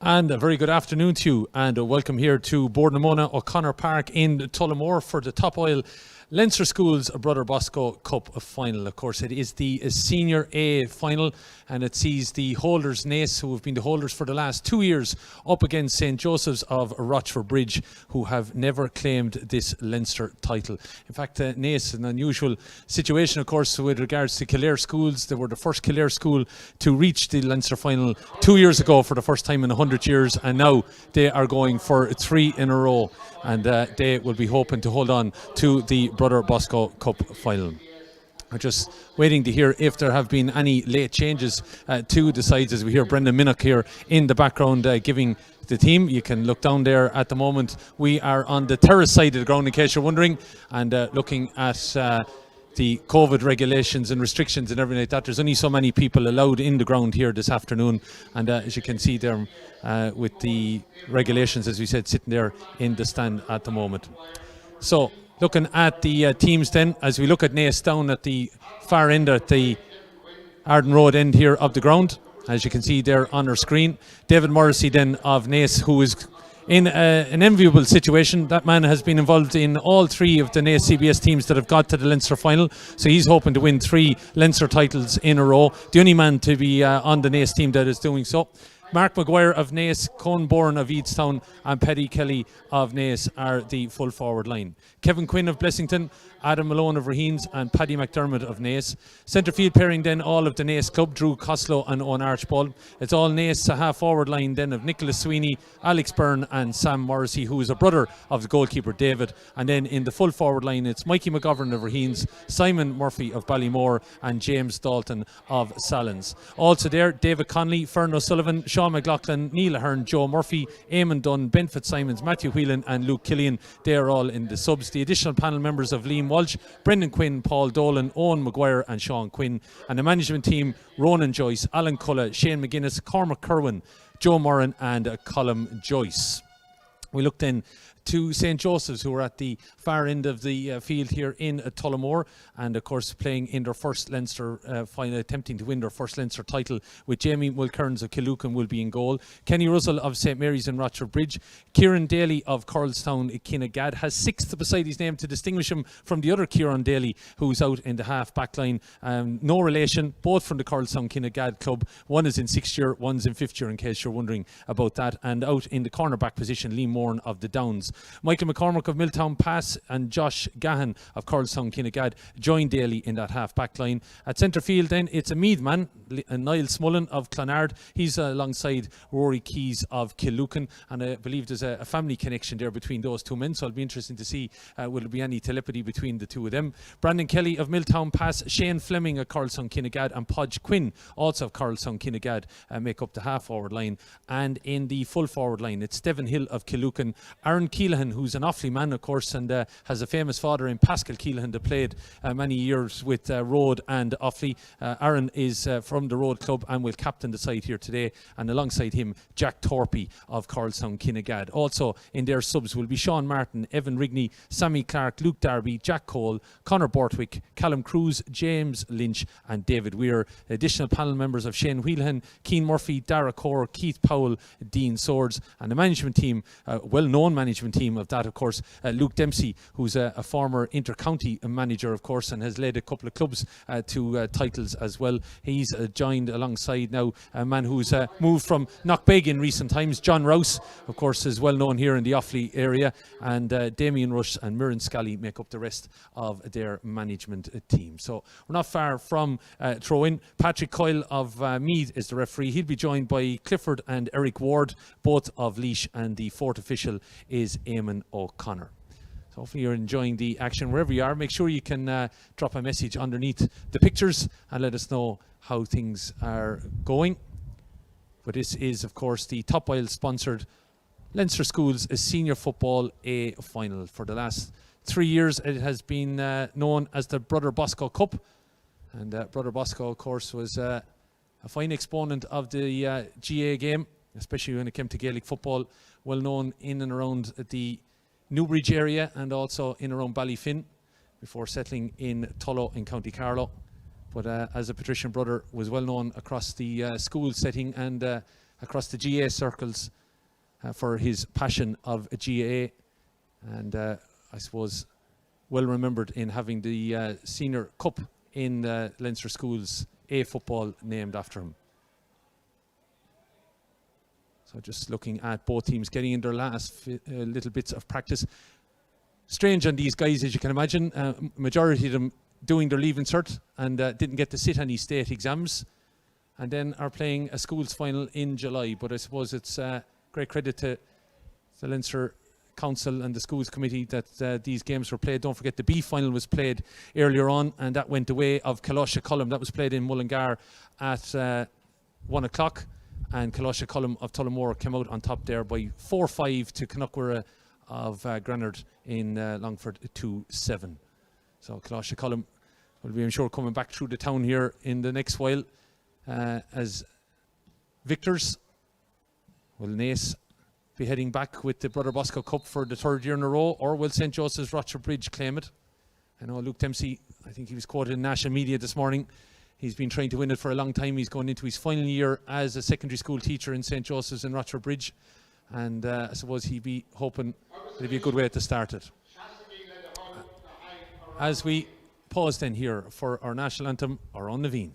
And a very good afternoon to you, and welcome here to Boardnamona O'Connor Park in Tullamore for the Top Oil Leinster Schools Brother Bosco Cup final. Of course, it is the Senior A final, and it sees the holders, Naas, who have been the holders for the last 2 years, up against St. Joseph's of Rochfortbridge, who have never claimed this Leinster title. In fact, Naas, an unusual situation, of course, with regards to Kildare schools. They were the first Kildare school to reach the Leinster final 2 years ago for the first time in 100 years, and now they are going for 3 in a row, and they will be hoping to hold on to the Brother Bosco Cup final. We're just waiting to hear if there have been any late changes to the sides, as we hear Brendan Minnock here in the background giving the team. You can look down there at the moment. We are on the terrace side of the ground, in case you're wondering, and looking at the COVID regulations and restrictions and everything like that. There's only so many people allowed in the ground here this afternoon, and as you can see there with the regulations, as we said, sitting there in the stand at the moment. So looking at the teams then, as we look at Naas down at the far end, at the Arden Road end here of the ground, as you can see there on our screen. David Morrissey then of Naas, who is in an enviable situation. That man has been involved in all 3 of the Naas CBS teams that have got to the Leinster final, so he's hoping to win 3 Leinster titles in a row. The only man to be on the Naas team that is doing so. Mark Maguire of Naas, Cone Bourne of Eadstown and Paddy Kelly of Naas are the full forward line. Kevin Quinn of Blessington, Adam Malone of Raheens and Paddy McDermott of Naas. Centre field pairing then all of the Naas club, Drew Costello and Owen Archibald. It's all Naas to half forward line then of Nicholas Sweeney, Alex Byrne and Sam Morrissey, who is a brother of the goalkeeper David. And then in the full forward line it's Mikey McGovern of Raheens, Simon Murphy of Ballymore and James Dalton of Sallins. Also there, David Conley, Fern O'Sullivan, Sean McLaughlin, Neil Ahern, Joe Murphy, Eamon Dunn, Ben Fitzsimons, Matthew Whelan and Luke Killian. They are all in the subs. The additional panel members of Liam Walsh, Brendan Quinn, Paul Dolan, Owen Maguire and Sean Quinn. And the management team, Ronan Joyce, Alan Cullen, Shane McGuinness, Cormac Kerwin, Joe Moran and Colm Joyce. We look then to St. Joseph's, who are at the far end of the field here in Tullamore, and of course playing in their first Leinster final, attempting to win their first Leinster title, with Jamie Mulcairns of Killucan will be in goal. Kenny Russell of St. Mary's in Rochfortbridge. Kieran Daly of Coralstown Kinnegad has 6th beside his name to distinguish him from the other Kieran Daly, who's out in the half back line. No relation, both from the Coralstown Kinnegad club. One is in 6th year, one's in 5th year, in case you're wondering about that. And out in the cornerback position, Liam Moran of the Downs. Michael McCormick of Milltown Pass and Josh Gahan of Coralstown Kinnegad join Daly in that half back line. At centre field then it's a Meath man, Niall Smullen of Clonard. He's alongside Rory Keys of Killucan, and I believe there's a family connection there between those 2 men, so it'll be interesting to see will there be any telepathy between the 2 of them. Brandon Kelly of Milltown Pass, Shane Fleming of Coralstown Kinnegad and Podge Quinn also of Coralstown Kinnegad make up the half forward line. And in the full forward line it's Stephen Hill of Killucan, Aaron Keelahan, who's an Offaly man of course, and has a famous father in Pascal Keelahan that played many years with Road and Offaly. Aaron is from the Road club and will captain the side here today, and alongside him Jack Thorpe of Coralstown Kinnegad. Also in their subs will be Sean Martin, Evan Rigney, Sammy Clark, Luke Darby, Jack Cole, Conor Bortwick, Callum Cruz, James Lynch and David Weir. Additional panel members of Shane Whelan, Keane Murphy, Dara Core, Keith Powell, Dean Swords, and the management team, well-known management team of that of course, Luke Dempsey, who's a former inter-county manager of course, and has led a couple of clubs to titles as well. He's joined alongside now a man who's moved from Knockbeg in recent times, John Rouse of course is well known here in the Offaly area, and Damien Rush and Mirren Scally make up the rest of their management team. So we're not far from throw-in. Patrick Coyle of Meath is the referee. He'll be joined by Clifford and Eric Ward, both of Laois, and the 4th official is Eamon O'Connor. So hopefully you're enjoying the action wherever you are. Make sure you can drop a message underneath the pictures and let us know how things are going. But this is of course the Top Oil sponsored Leinster Schools Senior Football A final. For the last 3 years it has been known as the Brother Bosco Cup, and Brother Bosco of course was a fine exponent of the GA game, especially when it came to Gaelic football, well known in and around the Newbridge area and also in around Ballyfin before settling in Tullow in County Carlow. But as a patrician brother was well known across the school setting, and across the GA circles for his passion of GAA, and I suppose well remembered in having the Senior Cup in Leinster Schools A football named after him. So just looking at both teams getting in their last little bits of practice. Strange on these guys, as you can imagine. Majority of them doing their Leaving Cert and didn't get to sit any state exams, and then are playing a schools final in July. But I suppose it's great credit to the Leinster Council and the Schools Committee that these games were played. Don't forget the B final was played earlier on, and that went the way of Colossia Cullum. That was played in Mullingar at 1 o'clock, and Colossia Cullum of Tullamore came out on top there by 4-5 to Knockwarra of Granard in Longford 2-7. So Colossia Cullum will be, I'm sure, coming back through the town here in the next while as victors. Will Naas be heading back with the Brother Bosco Cup for the third year in a row, or will St. Joseph's Rochfortbridge claim it? I know Luke Dempsey, I think he was quoted in national media this morning. He's been trying to win it for a long time. He's going into his final year as a secondary school teacher in St. Joseph's in Rochfortbridge, and I suppose he'd be hoping it'd be a good way to start it. As we pause then here for our national anthem, our On Naveen.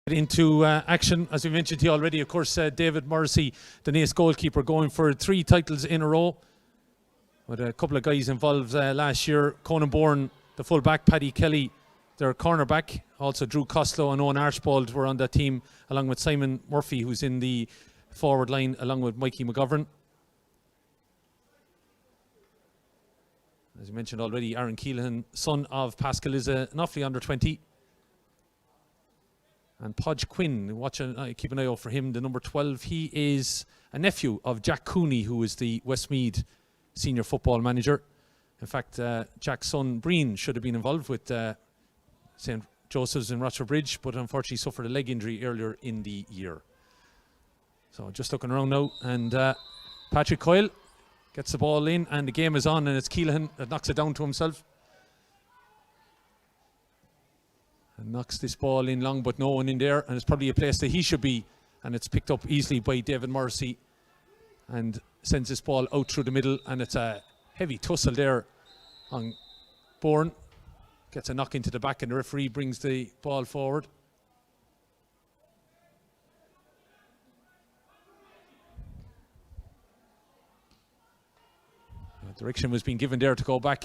Into action, as we mentioned to you already, of course, David Morrissey, the Naas goalkeeper, going for 3 titles in a row, with a couple of guys involved last year. Conan Bourne, the full back, Paddy Kelly, their cornerback, also Drew Costello and Owen Archibald were on that team, along with Simon Murphy, who's in the forward line, along with Mikey McGovern. As you mentioned already, Aaron Keelan, son of Pascal, is an awfully under 20. And Podge Quinn, keep an eye out for him, the number 12. He is a nephew of Jack Cooney, who is the Westmeath senior football manager. In fact, Jack's son, Breen, should have been involved with St. Joseph's in Rochfortbridge, but unfortunately suffered a leg injury earlier in the year. So just looking around now, and Patrick Coyle gets the ball in, and the game is on, and it's Keelan that knocks it down to himself. And knocks this ball in long, but no one in there, and it's probably a place that he should be, and it's picked up easily by David Morrissey and sends this ball out through the middle, and it's a heavy tussle there on Bourne. Gets a knock into the back, and the referee brings the ball forward. Direction was being given there to go back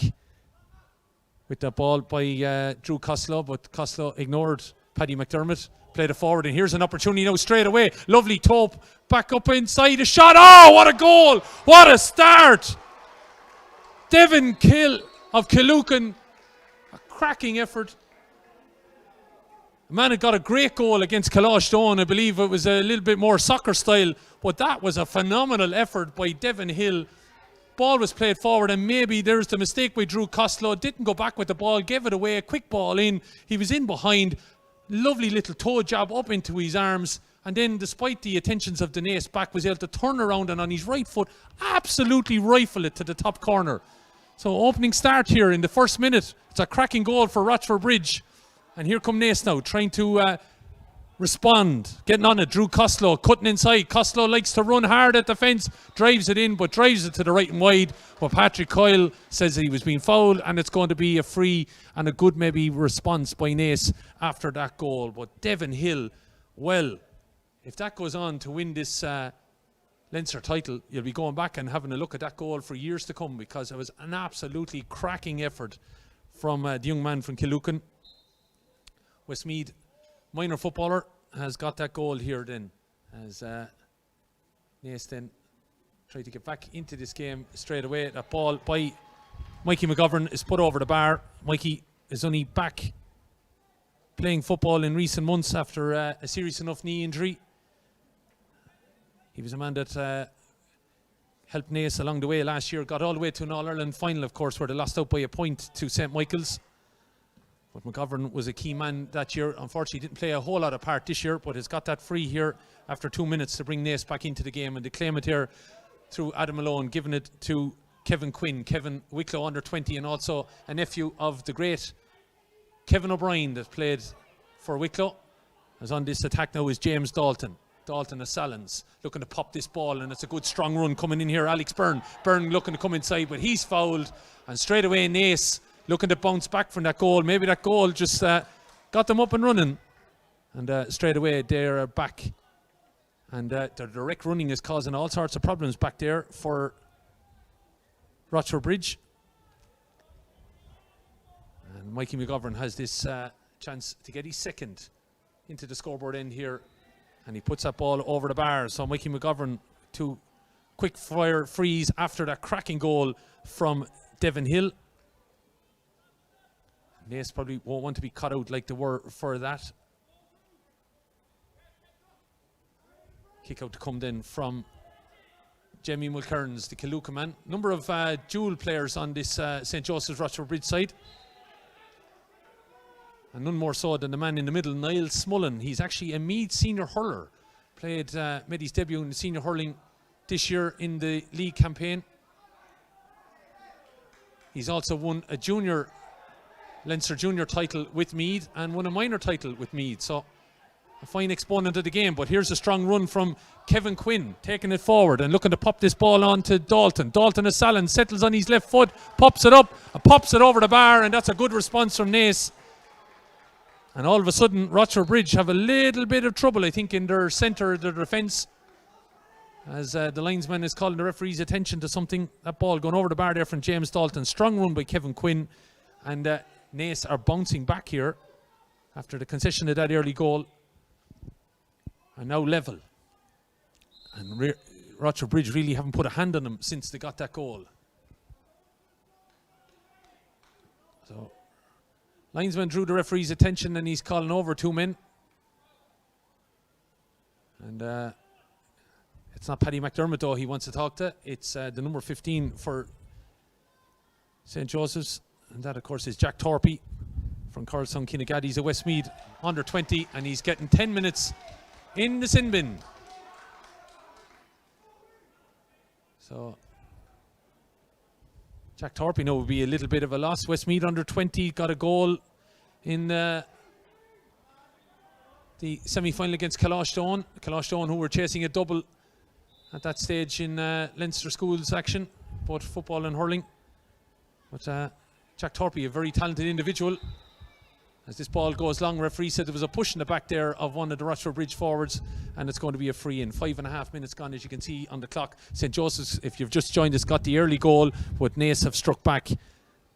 with that ball by Drew Costello, but Costello ignored Paddy McDermott, played it forward, and here's an opportunity now straight away. Lovely tope, back up inside, a shot. Oh, what a goal! What a start! Devin Kill of Killucan, a cracking effort. The man had got a great goal against Kalash Doan. I believe it was a little bit more soccer style, but that was a phenomenal effort by Devin Hill. Ball was played forward, and maybe there's the mistake by Drew Costello. Didn't go back with the ball, gave it away, a quick ball in. He was in behind, lovely little toe jab up into his arms, and then despite the attentions of the Naas back, was able to turn around and on his right foot absolutely rifle it to the top corner. So opening start here in the first minute. It's a cracking goal for Rochfortbridge, and here come Naas now trying to respond. Getting on it, Drew Costello cutting inside. Costello likes to run hard at the fence, drives it in, but drives it to the right and wide. But Patrick Coyle says that he was being fouled, and it's going to be a free and a good maybe response by Naas after that goal. But Devon Hill, well, if that goes on to win this Leinster title, you'll be going back and having a look at that goal for years to come, because it was an absolutely cracking effort from the young man from Killucan. Westmeath minor footballer has got that goal here then, as Naas then tried to get back into this game straight away. That ball by Mikey McGovern is put over the bar. Mikey is only back playing football in recent months after a serious enough knee injury. He was a man that helped Naas along the way last year, got all the way to an All-Ireland final, of course, where they lost out by a point to St. Michael's. But McGovern was a key man that year. Unfortunately, didn't play a whole lot of part this year, but has got that free here after 2 minutes to bring Naas back into the game, and they claim it here through Adam Malone, giving it to Kevin Quinn, Kevin Wicklow under 20, and also a nephew of the great Kevin O'Brien that played for Wicklow. As on this attack now is James Dalton. Dalton of Salons looking to pop this ball, and it's a good strong run coming in here. Alex Byrne looking to come inside, but he's fouled, and straight away Naas looking to bounce back from that goal. Maybe that goal just got them up and running, and straight away they're back, and their direct running is causing all sorts of problems back there for Rochfortbridge. And Mikey McGovern has this chance to get his second into the scoreboard end here, and he puts that ball over the bar. So Mikey McGovern to quick fire freeze after that cracking goal from Devon Hill. Naas probably won't want to be cut out like they were for that. Kick out to come then from Jamie Mulcairns, the Killucan man. Number of dual players on this St. Joseph's Rochfortbridge side. And none more so than the man in the middle, Niall Smullen. He's actually a Meath senior hurler. Made his debut in senior hurling this year in the league campaign. He's also won a Leinster junior title with Meath and won a minor title with Meath. So a fine exponent of the game. But here's a strong run from Kevin Quinn, taking it forward and looking to pop this ball on to Dalton. Dalton of Salon settles on his left foot, pops it up, and pops it over the bar, and that's a good response from Naas. And all of a sudden, Rochfortbridge have a little bit of trouble, I think, in their centre of their defence, as the linesman is calling the referee's attention to something. That ball going over the bar there from James Dalton. Strong run by Kevin Quinn, and Naas are bouncing back here after the concession of that early goal, and now level. And Rochfortbridge really haven't put a hand on them since they got that goal. So linesman drew the referee's attention, and he's calling over 2 men. And it's not Paddy McDermott though he wants to talk to. It's the number 15 for St. Joseph's, and that of course is Jack Torpey from Carlson Kinnegad. He's a Westmeath under 20, and he's getting 10 minutes in the sin bin. So Jack Torpey now would be a little bit of a loss. Westmeath under 20 got a goal in the semi-final against Colostone. Colostone, who were chasing a double at that stage in Leinster schools action, both football and hurling. But Jack Torpey, a very talented individual. As this ball goes long, referee said there was a push in the back there of one of the Rochfortbridge forwards, and it's going to be a free in. 5.5 minutes gone, as you can see on the clock. St. Joseph's, if you've just joined us, got the early goal, but Naas have struck back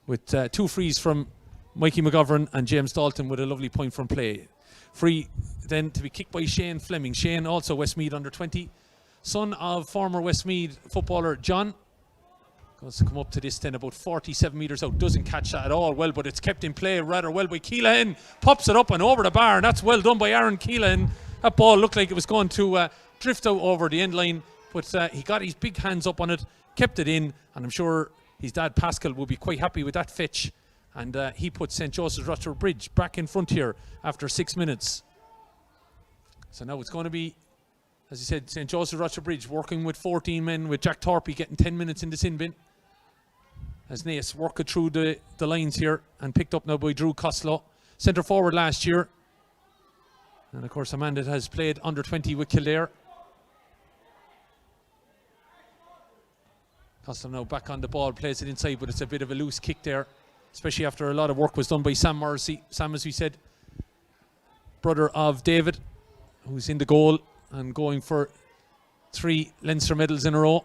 with 2 frees from Mikey McGovern and James Dalton with a lovely point from play. Free then to be kicked by Shane Fleming. Shane, also Westmeath under 20, son of former Westmeath footballer John. Goes to come up to this then about 47 metres out. Doesn't catch that at all well, but it's kept in play rather well by Keelan. Pops it up and over the bar, and that's well done by Aaron Keelan. That ball looked like it was going to drift out over the end line, but he got his big hands up on it, kept it in, and I'm sure his dad Pascal will be quite happy with that fetch. And he put St. Joseph's Rochfortbridge back in front here after 6 minutes. So now it's going to be, as I said, St. Joseph's Rochfortbridge working with 14 men, with Jack Torpey getting 10 minutes in the sin bin. As Naas work it through the lines here, and picked up now by Drew Costello. Centre forward last year. And of course, Amanda has played under 20 with Kildare. Costello now back on the ball, plays it inside, but it's a bit of a loose kick there, especially after a lot of work was done by Sam Morrissey. Sam, as we said, brother of David, who's in the goal and going for 3 Leinster medals in a row.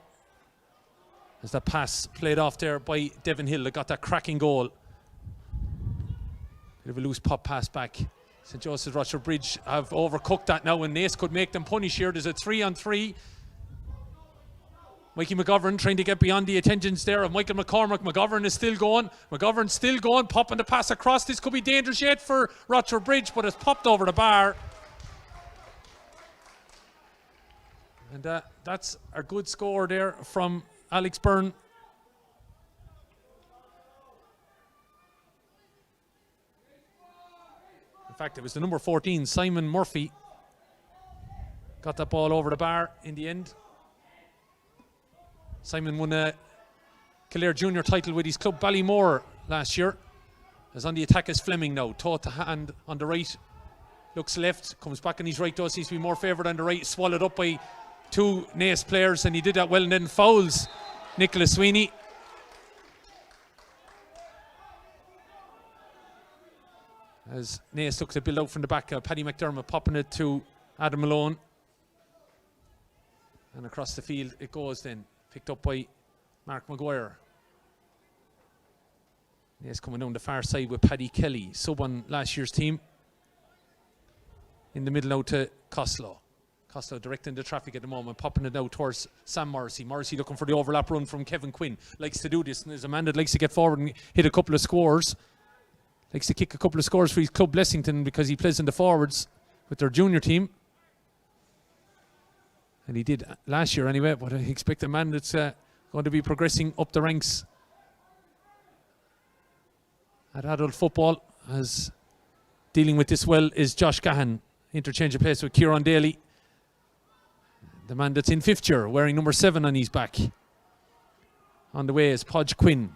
As that pass played off there by Devin Hill, that got that cracking goal. Bit of a loose pop pass back. St. Joseph's Rochfortbridge have overcooked that now, and Naas could make them punish here. There's a 3-on-3. Mikey McGovern trying to get beyond the attentions there of Michael McCormack. McGovern is still going. McGovern still going, popping the pass across. This could be dangerous yet for Rochfortbridge, but it's popped over the bar. And that's a good score there from Alex Byrne. In fact, it was the number 14, Simon Murphy, got that ball over the bar in the end. Simon won a Kildare Junior title with his club Ballymore last year. Is on the attack as Fleming now, toe to hand on the right. Looks left, comes back on his right, does seems to be more favoured on the right, swallowed up by 2 Naas players, and he did that well, and then fouls Nicholas Sweeney. As Naas looks to build out from the back, Paddy McDermott popping it to Adam Malone. And across the field it goes then. Picked up by Mark Maguire. Naas coming down the far side with Paddy Kelly, sub on last year's team. In the middle now to Costello. Costello directing the traffic at the moment, popping it now towards Sam Morrissey. Morrissey looking for the overlap run from Kevin Quinn. Likes to do this, and is a man that likes to get forward and hit a couple of scores. Likes to kick a couple of scores for his club Blessington because he plays in the forwards with their junior team. And he did last year anyway, but I expect a man that's going to be progressing up the ranks at adult football. As dealing with this well is Josh Gahan. Interchange of place with Kieran Daly. The man that's in 5th year, wearing number 7 on his back. On the way is Podge Quinn.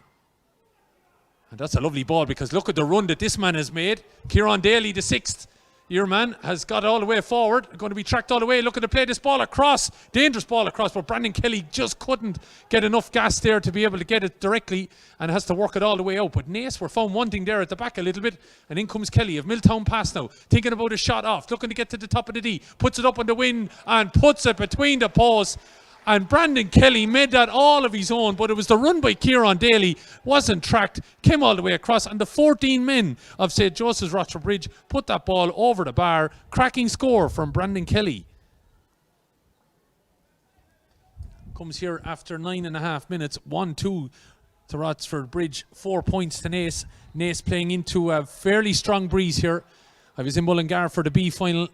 And that's a lovely ball, because look at the run that this man has made. Kieran Daly, the 6th year man, has got all the way forward. Going to be tracked all the way. Looking to play this ball across. Dangerous ball across, but Brandon Kelly just couldn't get enough gas there to be able to get it directly, and has to work it all the way out. But Naas were found wanting there at the back a little bit, and in comes Kelly of Milltown pass now. Thinking about a shot off. Looking to get to the top of the D. Puts it up on the wing and puts it between the posts. And Brandon Kelly made that all of his own, but it was the run by Kieran Daly, wasn't tracked, came all the way across, and the 14 men of St. Joseph's Rochfortbridge put that ball over the bar. Cracking score from Brandon Kelly. Comes here after 9.5 minutes, 1-2 to Rochfortbridge, 4 points to Naas. Naas playing into a fairly strong breeze here. I was in Mullingar for the B final,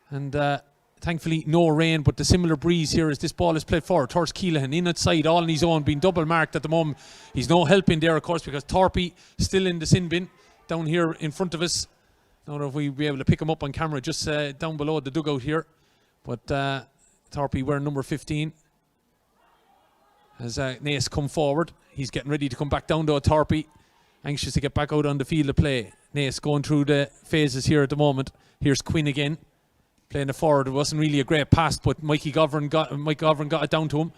and thankfully no rain, but the similar breeze here as this ball is played forward towards Keelan, in outside, all on his own, being double marked at the moment. He's no help in there, of course, because Thorpe still in the sin bin down here in front of us. I don't know if we'll be able to pick him up on camera just down below the dugout here, but Thorpe wearing number 15 as Naas come forward. He's getting ready to come back down to Thorpe, anxious to get back out on the field of play. Naas going through the phases here at the moment. Here's Quinn again, playing it forward. It wasn't really a great pass, but Mike Govern got it down to him.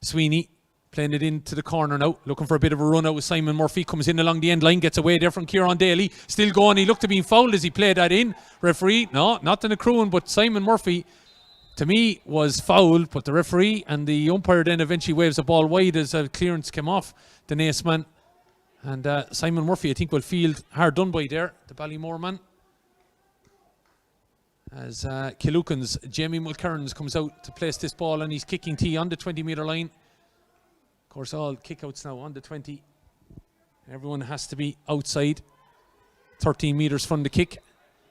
Sweeney playing it into the corner now, looking for a bit of a run out with Simon Murphy. Comes in along the end line, gets away there from Kieran Daly. Still going. He looked to be fouled as he played that in. Referee, no, not in the crewing, but Simon Murphy, to me, was fouled. But the referee and the umpire then eventually waves the ball wide as a clearance came off the Naas man. And Simon Murphy, I think, will field hard done by there, the Ballymore man. As Killucan's Jamie Mulcairns comes out to place this ball on his kicking tee on the 20-metre line. Of course, all kickouts now on the 20. Everyone has to be outside 13 metres from the kick.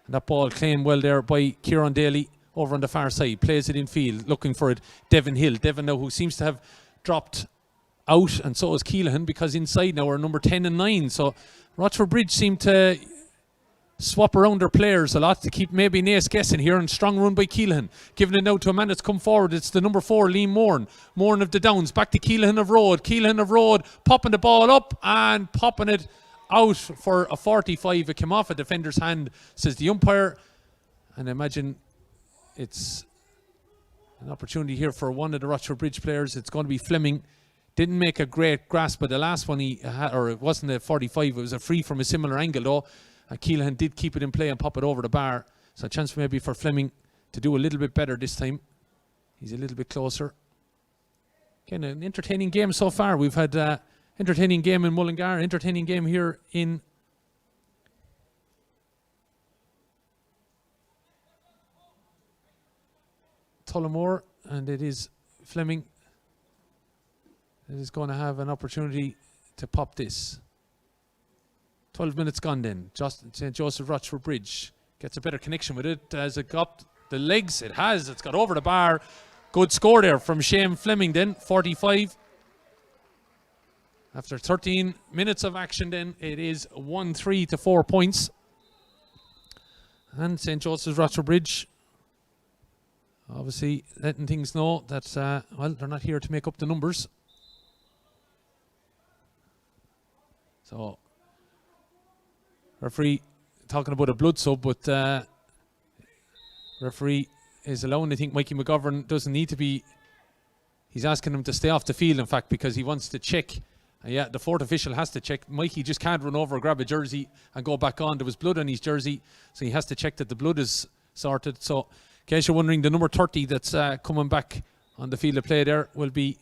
And that ball claimed well there by Kieran Daly over on the far side. Plays it in field, looking for it. Devin Hill. Devin now, who seems to have dropped out, and so is Keelan, because inside now are number 10 and 9. So Rochfortbridge seem to swap around their players a lot to keep maybe Naas guessing here, and strong run by Keelan. Giving it now to a man that's come forward. It's the number 4, Liam Moran. Moran of the Downs. Back to Keelan of Road. Keelan of Road popping the ball up and popping it out for a 45. It came off a defender's hand, says the umpire. And imagine it's an opportunity here for one of the Rochfortbridge players. It's going to be Fleming. Didn't make a great grasp, but the last one he had, or it wasn't a 45, it was a free from a similar angle though. Keelan did keep it in play and pop it over the bar. So a chance maybe for Fleming to do a little bit better this time. He's a little bit closer. Again, an entertaining game so far. We've had entertaining game in Mullingar, entertaining game here in Tullamore, and it is Fleming that is going to have an opportunity to pop this. 12 minutes gone then. St. Joseph Rochfortbridge gets a better connection with it. As it got the legs, it has. It's got over the bar. Good score there from Shane Fleming then, 45. After 13 minutes of action then, it is 1-3 to 4 points. And St. Joseph's Rochfortbridge obviously letting things know that, well, they're not here to make up the numbers. So, referee talking about a blood sub, but referee is allowing, I think Mikey McGovern doesn't need to be, he's asking him to stay off the field, in fact, because he wants to check. Yeah, the fourth official has to check. Mikey just can't run over, grab a jersey and go back on. There was blood on his jersey, so he has to check that the blood is sorted. So, in case you're wondering, the number 30 that's coming back on the field of play there will be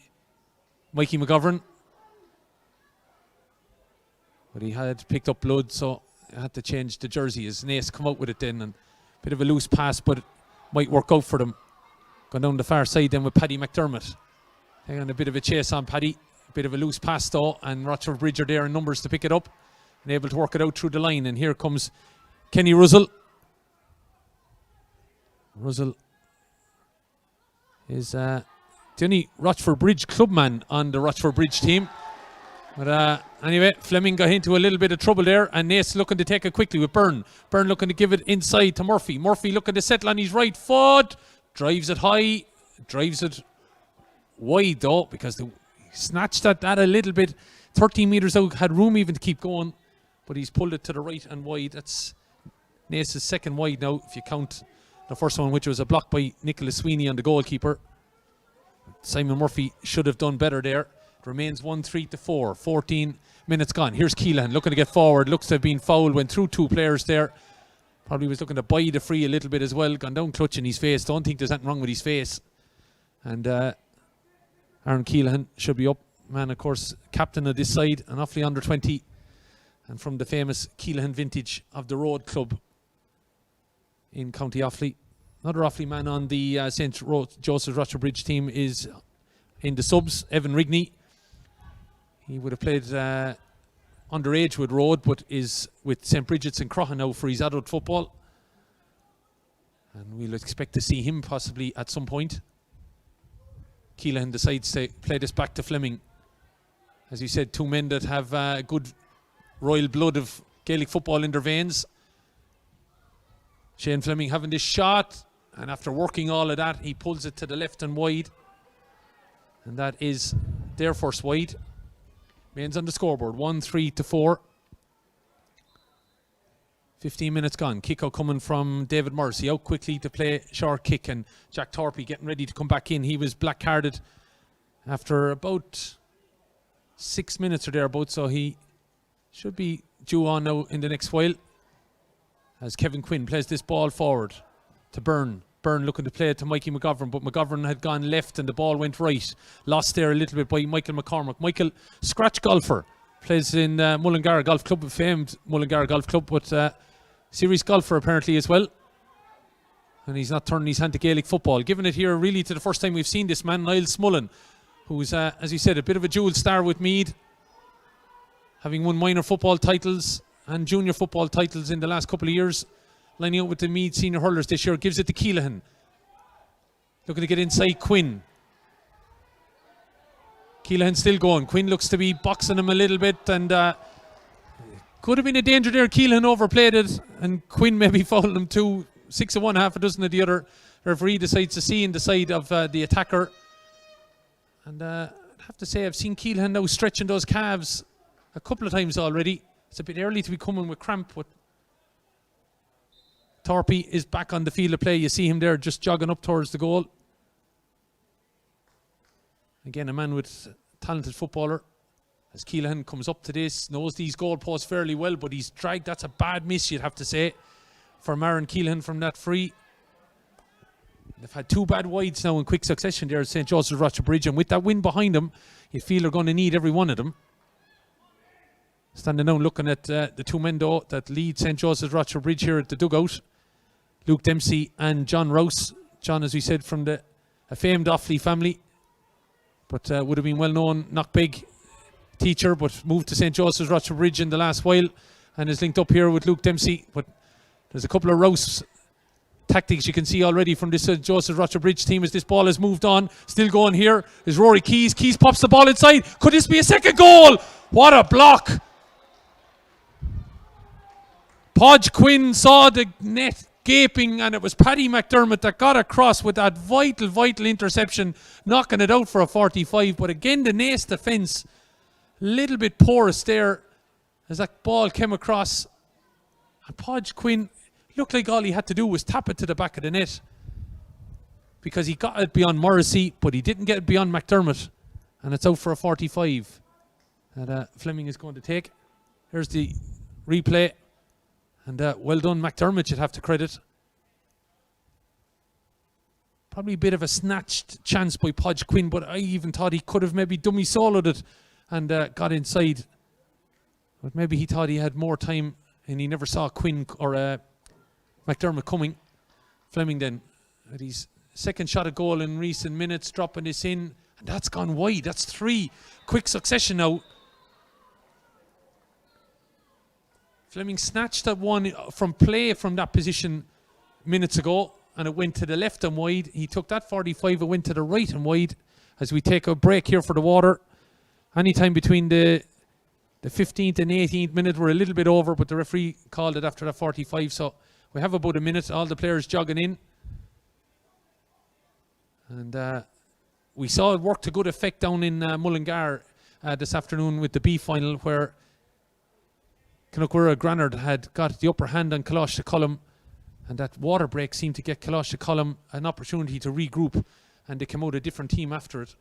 Mikey McGovern. But he had picked up blood, so I had to change the jersey. His Naas come out with it then, and a bit of a loose pass, but it might work out for them. Going down the far side then with Paddy McDermott. Taking a bit of a chase on Paddy. A bit of a loose pass though, and Rochfortbridge are there in numbers to pick it up and able to work it out through the line. And here comes Kenny Russell. Russell is the only Rochfortbridge clubman on the Rochfortbridge team. But anyway, Fleming got into a little bit of trouble there, and Naas looking to take it quickly with Byrne. Byrne looking to give it inside to Murphy. Murphy looking to settle on his right foot. Drives it high. Drives it wide though, because he snatched at that a little bit. 13 metres out, had room even to keep going, but he's pulled it to the right and wide. That's Naas' second wide now, if you count the first one, which was a block by Nicholas Sweeney on the goalkeeper. Simon Murphy should have done better there. It remains 1-3 to 4. 14 minutes gone. Here's Keelan looking to get forward. Looks to have been fouled. Went through two players there. Probably was looking to buy the free a little bit as well. Gone down clutching his face. Don't think there's anything wrong with his face. And Aaron Keelan should be up. Man, of course, captain of this side. And awfully under 20. And from the famous Keelan vintage of the Road Club in County Offaly. Another Offaly man on the St. Joseph's Rochfortbridge team is in the subs, Evan Rigney. He would have played underage with Road, but is with St. Bridget's in Croghan now for his adult football. And we'll expect to see him possibly at some point. Keelan decides to play this back to Fleming. As you said, two men that have good royal blood of Gaelic football in their veins. Shane Fleming having this shot, and after working all of that, he pulls it to the left and wide. And that is their first wide. Mains on the scoreboard, 1-3 to 4. 15 minutes gone. Kick out coming from David Morrissey. Out quickly to play short kick, and Jack Thorpe getting ready to come back in. He was black carded after about 6 minutes or thereabouts, so he should be due on now in the next while. As Kevin Quinn plays this ball forward to Byrne. Byrne looking to play it to Mikey McGovern, but McGovern had gone left and the ball went right. Lost there a little bit by Michael McCormick. Michael, scratch golfer, plays in Mullingar Golf Club, a famed Mullingar Golf Club, but serious golfer apparently as well. And he's not turning his hand to Gaelic football. Giving it here really to the first time we've seen this man, Niall Smullen, who's, as you said, a bit of a dual star with Meath, having won minor football titles and junior football titles in the last couple of years. Lining up with the Meath senior hurlers this year. Gives it to Keelan. Looking to get inside Quinn. Keelan still going. Quinn looks to be boxing him a little bit, and could have been a danger there. Keelan overplayed it, and Quinn maybe fouled him too. 6 of one, half a dozen of the other. The referee decides to see in the side of the attacker. And I'd have to say I've seen Keelan now stretching those calves a couple of times already. It's a bit early to be coming with cramp, but Torpy is back on the field of play. You see him there just jogging up towards the goal. Again, a man with talented footballer. As Keelan comes up to this, knows these goalposts fairly well, but he's dragged. That's a bad miss, you'd have to say, for Maron Keelan from that free. They've had 2 bad wides now in quick succession there at St. Joseph's Rochfortbridge, and with that win behind them, you feel they're going to need every one of them. Standing down looking at the 2 men though that lead St. Joseph's Rochfortbridge here at the dugout. Luke Dempsey and John Rouse. John, as we said, from a famed Offaly family, but would have been well known Knockbeg teacher, but moved to St. Joseph's Rochfortbridge in the last while and is linked up here with Luke Dempsey. But there's a couple of Rouse tactics you can see already from this St. Joseph's Rochfortbridge team as this ball has moved on. Still going here is Rory Keys. Keys pops the ball inside. Could this be a second goal? What a block! Podge Quinn saw the net gaping, and it was Paddy McDermott that got across with that vital interception, knocking it out for a 45. But again, the Naas defence, little bit porous there as that ball came across. And Podge Quinn looked like all he had to do was tap it to the back of the net, because he got it beyond Morrissey, but he didn't get it beyond McDermott. And it's out for a 45 that Fleming is going to take. Here's the replay. And well done, McDermott, you'd have to credit. Probably a bit of a snatched chance by Podge Quinn, but I even thought he could have maybe dummy soloed it and got inside. But maybe he thought he had more time and he never saw Quinn or McDermott coming. Fleming then, at his second shot at goal in recent minutes, dropping this in. And that's gone wide. That's 3. Quick succession now. Fleming snatched that one from play from that position minutes ago, and it went to the left and wide. He took that 45, it went to the right and wide. As we take a break here for the water. Anytime between the 15th and 18th minute, we're a little bit over, but the referee called it after that 45. So we have about a minute, all the players jogging in. And we saw it work to good effect down in Mullingar this afternoon with the B final, where Knockborough Granard had got the upper hand on Coláiste Column, and that water break seemed to get Coláiste Column an opportunity to regroup, and they came out a different team after it.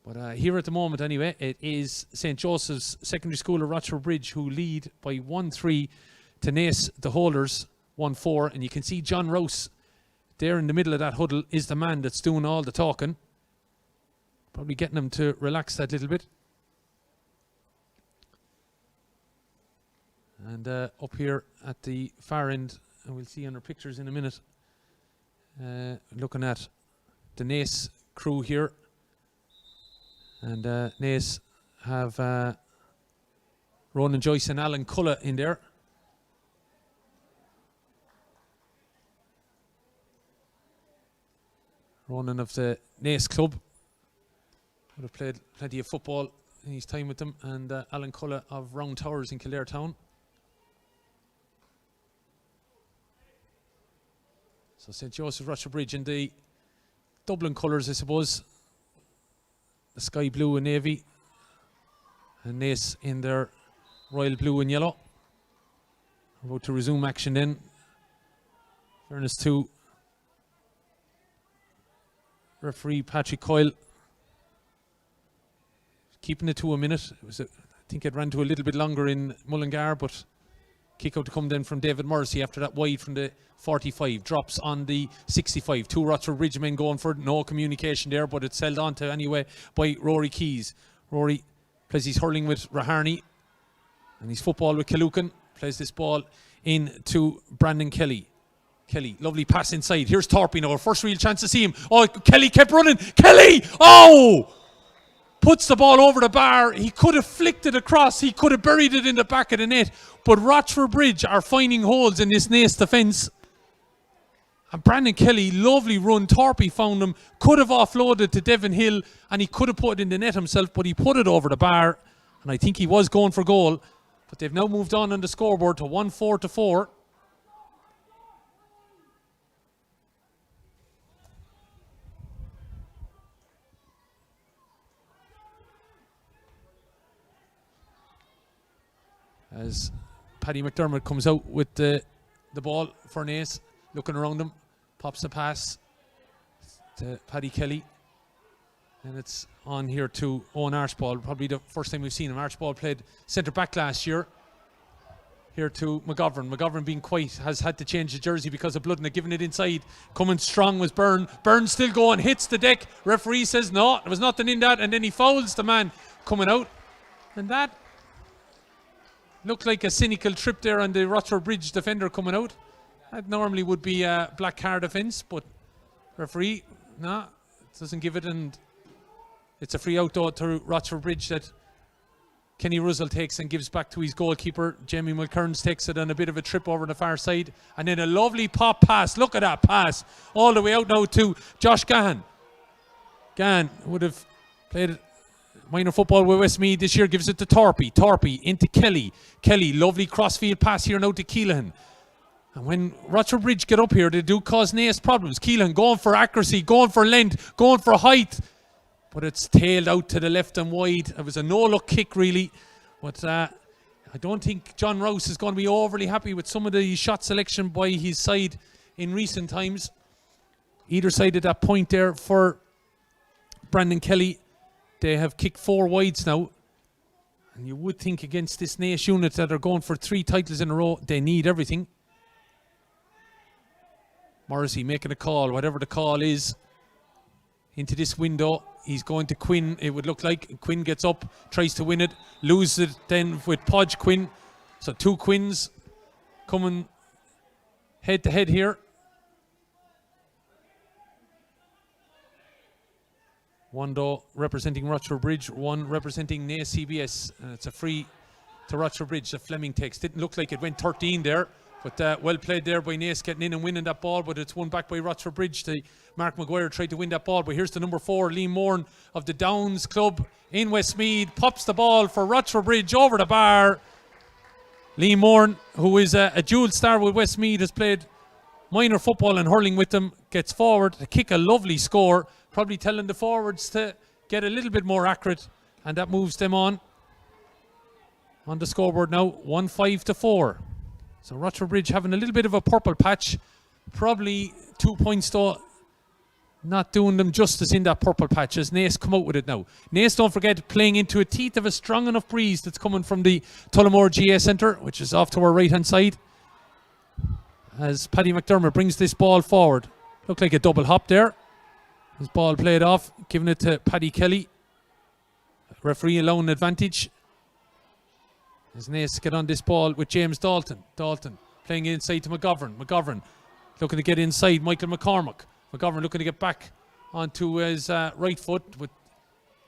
But here at the moment anyway, it is St. Joseph's Secondary School of Rochfortbridge who lead by 1-3 to Naas, the holders, 1-4. And you can see John Rouse there in the middle of that huddle is the man that's doing all the talking. Probably getting them to relax that little bit. And up here at the far end, and we'll see on our pictures in a minute, looking at the Naas crew here. And Naas have Ronan Joyce and Alan Cullen in there. Ronan of the Naas Club would have played plenty of football in his time with them, and Alan Cullen of Round Towers in Kildare Town. So St. Joseph's Rochfortbridge in the Dublin colours, I suppose. The sky blue and navy. And Naas in their royal blue and yellow. We're about to resume action then. Fairness to referee Patrick Coyle. Keeping it to a minute. It was I think it ran to a little bit longer in Mullingar, but kick out to come then from David Morrissey after that wide from the 45. Drops on the 65. 2 Rochfortbridge men going for it. No communication there, but it's held on to anyway by Rory Keys. Rory plays his hurling with Raharney, and his football with Killucan. Plays this ball in to Brandon Kelly. Kelly, lovely pass inside. Here's Torpy now. Our first real chance to see him. Oh, Kelly kept running. Kelly! Oh! Puts the ball over the bar. He could have flicked it across. He could have buried it in the back of the net. But Rochfortbridge are finding holes in this Naas defence. And Brandon Kelly, lovely run. Torpy found him. Could have offloaded to Devon Hill, and he could have put it in the net himself, but he put it over the bar. And I think he was going for goal. But they've now moved on the scoreboard to 1-4. As Paddy McDermott comes out with the the ball for Naas. Looking around him. Pops the pass to Paddy Kelly. And it's on here to Owen Archibald. Probably the first time we've seen him. Archibald played centre back last year. Here to McGovern. McGovern being quiet, has had to change the jersey because of blood and giving it inside. Coming strong was Byrne. Byrne still going, hits the deck. Referee says no, there was nothing in that, and then he fouls the man coming out. And that looked like a cynical trip there on the Rochfortbridge defender coming out. That normally would be a black card offence, but referee, no, doesn't give it, and it's a free out though to Rochfortbridge that Kenny Russell takes and gives back to his goalkeeper. Jamie Mulkerns takes it on a bit of a trip over the far side. And then a lovely pop pass. Look at that pass. All the way out now to Josh Gahan. Gahan would have played minor football with Westmeath this year. Gives it to Torpy. Torpy into Kelly. Kelly, lovely crossfield pass here now to Keelan. And when Rochfortbridge get up here, they do cause Naas problems. Keelan going for accuracy, going for length, going for height. But it's tailed out to the left and wide. It was a no-look kick, really. But I don't think John Rouse is going to be overly happy with some of the shot selection by his side in recent times. Either side of that point there for Brandon Kelly. They have kicked 4 wides now. And you would think against this Naas unit that are going for 3 titles in a row, they need everything. Morrissey making a call, whatever the call is, into this window. He's going to Quinn, it would look like. Quinn gets up, tries to win it, loses it then with Podge Quinn. So 2 Quinns coming head to head here. One though representing Rochfortbridge, one representing Naas CBS. And it's a free to Rochfortbridge that Fleming takes. Didn't look like it went 13 there. But well played there by Naas getting in and winning that ball, but it's won back by Rochfortbridge. Mark Maguire tried to win that ball, but here's the number 4, Liam Moran of the Downs Club in Westmeath. Pops the ball for Rochfortbridge over the bar. Liam Moran, who is a dual star with Westmeath, has played minor football and hurling with them, gets forward to kick a lovely score, probably telling the forwards to get a little bit more accurate, and that moves them on the scoreboard now, 1-5-4. So Rochfortbridge having a little bit of a purple patch. Probably 2 points though, not doing them justice in that purple patch as Naas come out with it now. Naas, don't forget, playing into a teeth of a strong enough breeze that's coming from the Tullamore GA Centre, which is off to our right hand side. As Paddy McDermott brings this ball forward. Looked like a double hop there. His ball played off, giving it to Paddy Kelly. Referee allowing advantage. As Naas get on this ball with James Dalton. Dalton playing inside to McGovern. McGovern looking to get inside. Michael McCormack. McGovern looking to get back onto his right foot.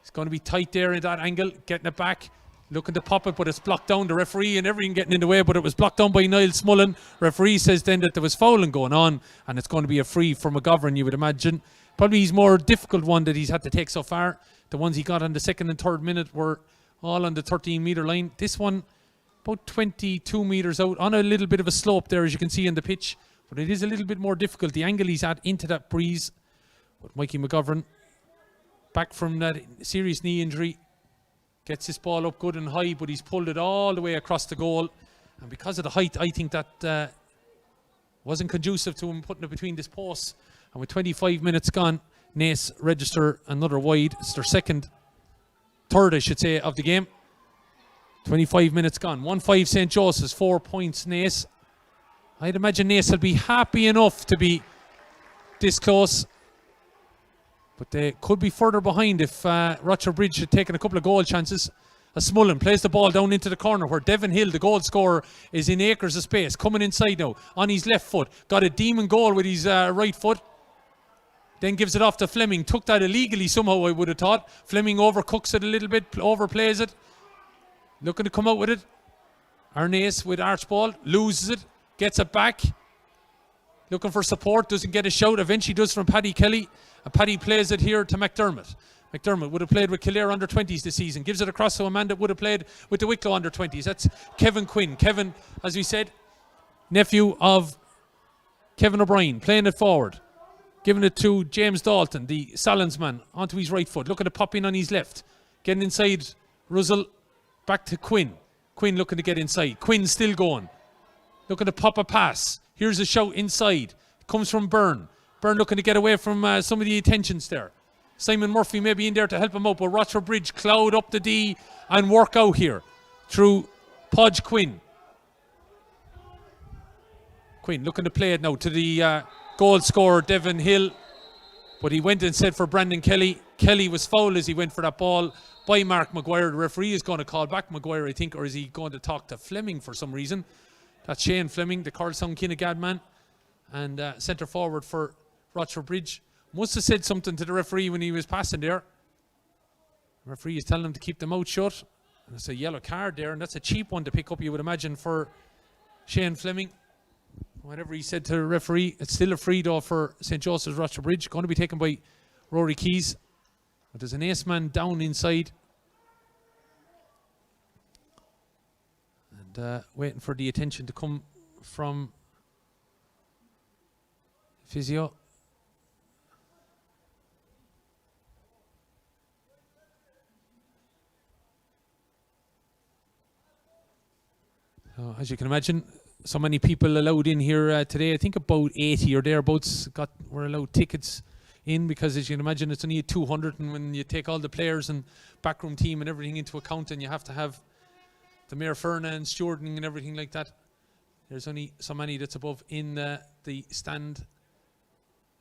It's going to be tight there in that angle. Getting it back. Looking to pop it, but it's blocked down. The referee and everything getting in the way, but it was blocked down by Niall Smullen. Referee says then that there was fouling going on, and it's going to be a free for McGovern, you would imagine. Probably his more difficult one that he's had to take so far. The ones he got on the 2nd and 3rd minute were all on the 13-metre line. This one, about 22 metres out, on a little bit of a slope there, as you can see in the pitch. But it is a little bit more difficult. The angle he's at into that breeze. But Mikey McGovern, back from that serious knee injury, gets this ball up good and high, but he's pulled it all the way across the goal. And because of the height, I think that wasn't conducive to him putting it between this posts. And with 25 minutes gone, Naas register another wide. It's their third, I should say, of the game. 25 minutes gone. 1-5 St. Joseph's, 4 points Naas. I'd imagine Naas will be happy enough to be this close. But they could be further behind if Rochfortbridge had taken a couple of goal chances. As Smullen plays the ball down into the corner where Devon Hill, the goal scorer, is in acres of space. Coming inside now on his left foot. Got a demon goal with his right foot. Then gives it off to Fleming. Took that illegally somehow, I would have thought. Fleming overcooks it a little bit, overplays it. Looking to come out with it. Naas with Archibald. Loses it. Gets it back. Looking for support. Doesn't get a shout. Eventually does from Paddy Kelly. And Paddy plays it here to McDermott. McDermott would have played with Kildare under-20s this season. Gives it across to a man that would have played with the Wicklow under-20s. That's Kevin Quinn. Kevin, as we said, nephew of Kevin O'Brien. Playing it forward. Giving it to James Dalton, the Salons man, onto his right foot. Looking to pop in on his left. Getting inside Russell. Back to Quinn. Quinn looking to get inside. Quinn still going. Looking to pop a pass. Here's a shout inside. Comes from Byrne. Byrne looking to get away from some of the attentions there. Simon Murphy maybe in there to help him out, but Rochfortbridge cloud up the D and work out here through Podge Quinn. Quinn looking to play it now to the goal scorer Devin Hill, but he went and said for Brandon Kelly. Kelly was fouled as he went for that ball by Mark Maguire. The referee is going to call back Maguire, I think, or is he going to talk to Fleming for some reason? That's Shane Fleming, the Carlstown Kinnegad man, and centre forward for Rochfortbridge. Must have said something to the referee when he was passing there. The referee is telling him to keep the mouth shut. And it's a yellow card there, and that's a cheap one to pick up, you would imagine, for Shane Fleming. Whatever he said to the referee, it's still a free though for St. Joseph's Rochfortbridge. Going to be taken by Rory Keys. But there's an ace man down inside. And waiting for the attention to come from physio. So, as you can imagine, so many people allowed in here today. I think about 80 or thereabouts were allowed tickets in, because as you can imagine, it's only 200, and when you take all the players and backroom team and everything into account, and you have to have the Mayor Ferna and stewarding and everything like that, there's only so many that's above in the stand,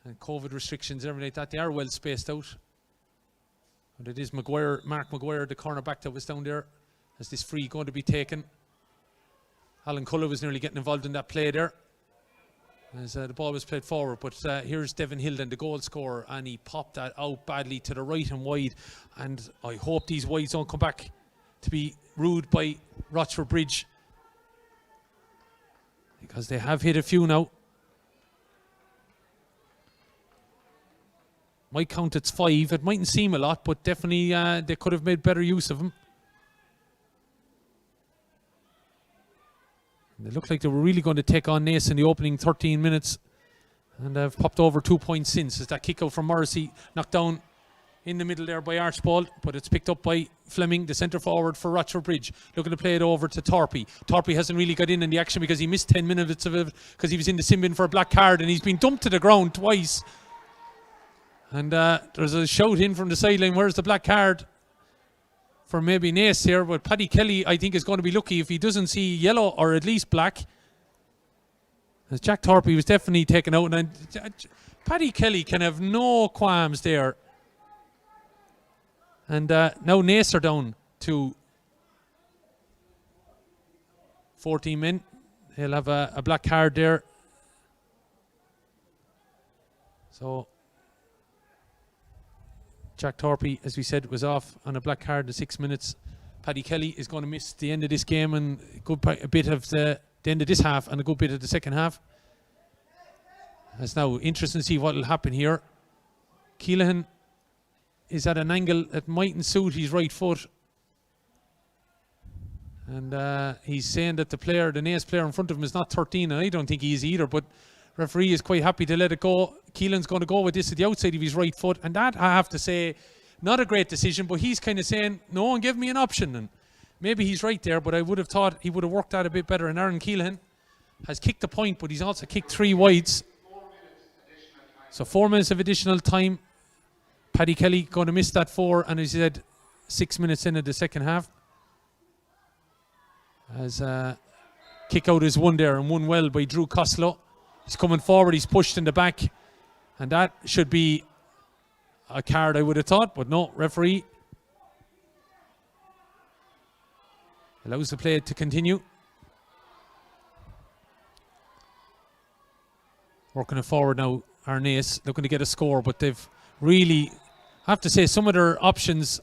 and COVID restrictions and everything like that, they are well spaced out. But it is Maguire, Mark Maguire, the cornerback that was down there, as this free going to be taken. Alan Cullen was nearly getting involved in that play there as the ball was played forward, but here's Devin Hill, then the goal scorer, and he popped that out badly to the right and wide, and I hope these wides don't come back to be ruled by Rochfortbridge, because they have hit a few now. Might count it's 5. It mightn't seem a lot, but definitely they could have made better use of them. They looked like they were really going to take on Naas in the opening 13 minutes, and they've popped over 2 points since. As that kick out from Morrissey knocked down in the middle there by Archibald, but it's picked up by Fleming, the centre forward for Rochfortbridge, looking to play it over to Torpy. Torpy hasn't really got in the action because he missed 10 minutes of it because he was in the sin bin for a black card, and he's been dumped to the ground twice. And there's a shout in from the sideline, where's the black card for maybe Naas here, but Paddy Kelly, I think, is going to be lucky if he doesn't see yellow or at least black. As Jack Torpy was definitely taken out, and Paddy Kelly can have no qualms there. And now Naas are down to 14 men. He'll have a black card there. So Jack Torpy, as we said, was off on a black card in 6 minutes. Paddy Kelly is going to miss the end of this game and a bit of the end of this half and a good bit of the second half. It's now interesting to see what will happen here. Keelan is at an angle that mightn't suit his right foot. And he's saying that the Naas player in front of him is not 13, and I don't think he is either, but referee is quite happy to let it go. Keelan's going to go with this at the outside of his right foot, and that, I have to say, not a great decision, but he's kind of saying, no one give me an option. And maybe he's right there, but I would have thought he would have worked that a bit better. And Aaron Keelan has kicked the point, but he's also kicked 3 wides. So 4 minutes of additional time. Paddy Kelly going to miss that 4, and as he said, 6 minutes into the second half. As kick out is won there, and won well by Drew Costello. He's coming forward, he's pushed in the back, and that should be a card, I would have thought, but no, referee allows the play to continue. Working it forward now, Naas looking to get a score, but they've really, I have to say, some of their options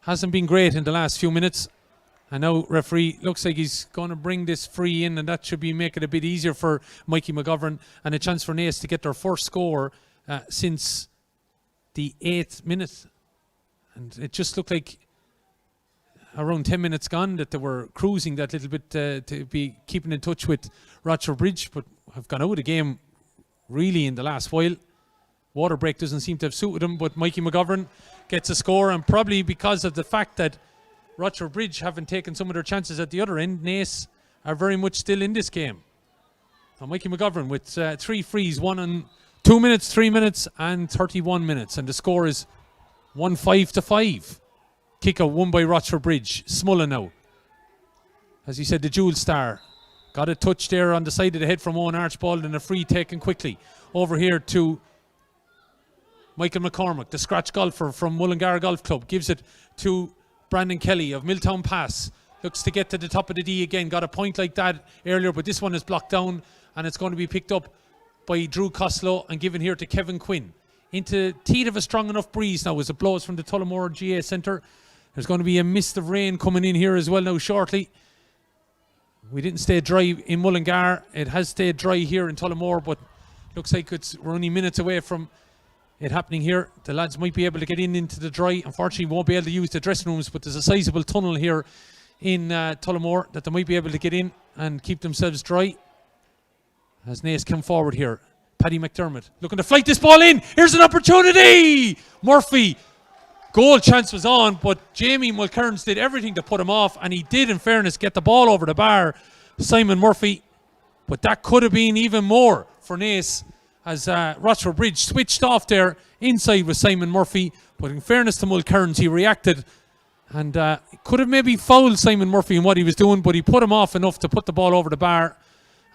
hasn't been great in the last few minutes. And now referee looks like he's going to bring this free in, and that should be make it a bit easier for Mikey McGovern, and a chance for Naas to get their first score since the 8th minute. And it just looked like around 10 minutes gone that they were cruising that little bit to be keeping in touch with Rochfortbridge, but have gone out of the game really in the last while. Water break doesn't seem to have suited them, but Mikey McGovern gets a score, and probably because of the fact that Rochfortbridge haven't taken some of their chances at the other end, Naas are very much still in this game. Mikey McGovern with 3 frees, one on 2 minutes, 3 minutes, and 31 minutes. And the score is 1-5 to 5. Kick out won by Rochfortbridge. Smullen now. As he said, the Jewel Star. Got a touch there on the side of the head from Owen Archibald, and a free taken quickly. Over here to Michael McCormick, the scratch golfer from Mullingar Golf Club. Gives it to Brandon Kelly of Milltown Pass. Looks to get to the top of the D again. Got a point like that earlier, but this one is blocked down, and it's going to be picked up by Drew Costello and given here to Kevin Quinn. Into teeth of a strong enough breeze now as it blows from the Tullamore GA Centre. There's going to be a mist of rain coming in here as well now shortly. We didn't stay dry in Mullingar. It has stayed dry here in Tullamore, but looks like we're only minutes away from it happening here. The lads might be able to get into the dry. Unfortunately, won't be able to use the dressing rooms, but there's a sizable tunnel here in Tullamore that they might be able to get in and keep themselves dry. As Naas come forward here. Paddy McDermott looking to flight this ball in. Here's an opportunity. Murphy. Goal chance was on, but Jamie Mulcairns did everything to put him off, and he did, in fairness, get the ball over the bar. Simon Murphy. But that could have been even more for Naas as Rochfortbridge switched off there inside with Simon Murphy. But in fairness to Mulcairns, he reacted and could have maybe fouled Simon Murphy in what he was doing, but he put him off enough to put the ball over the bar.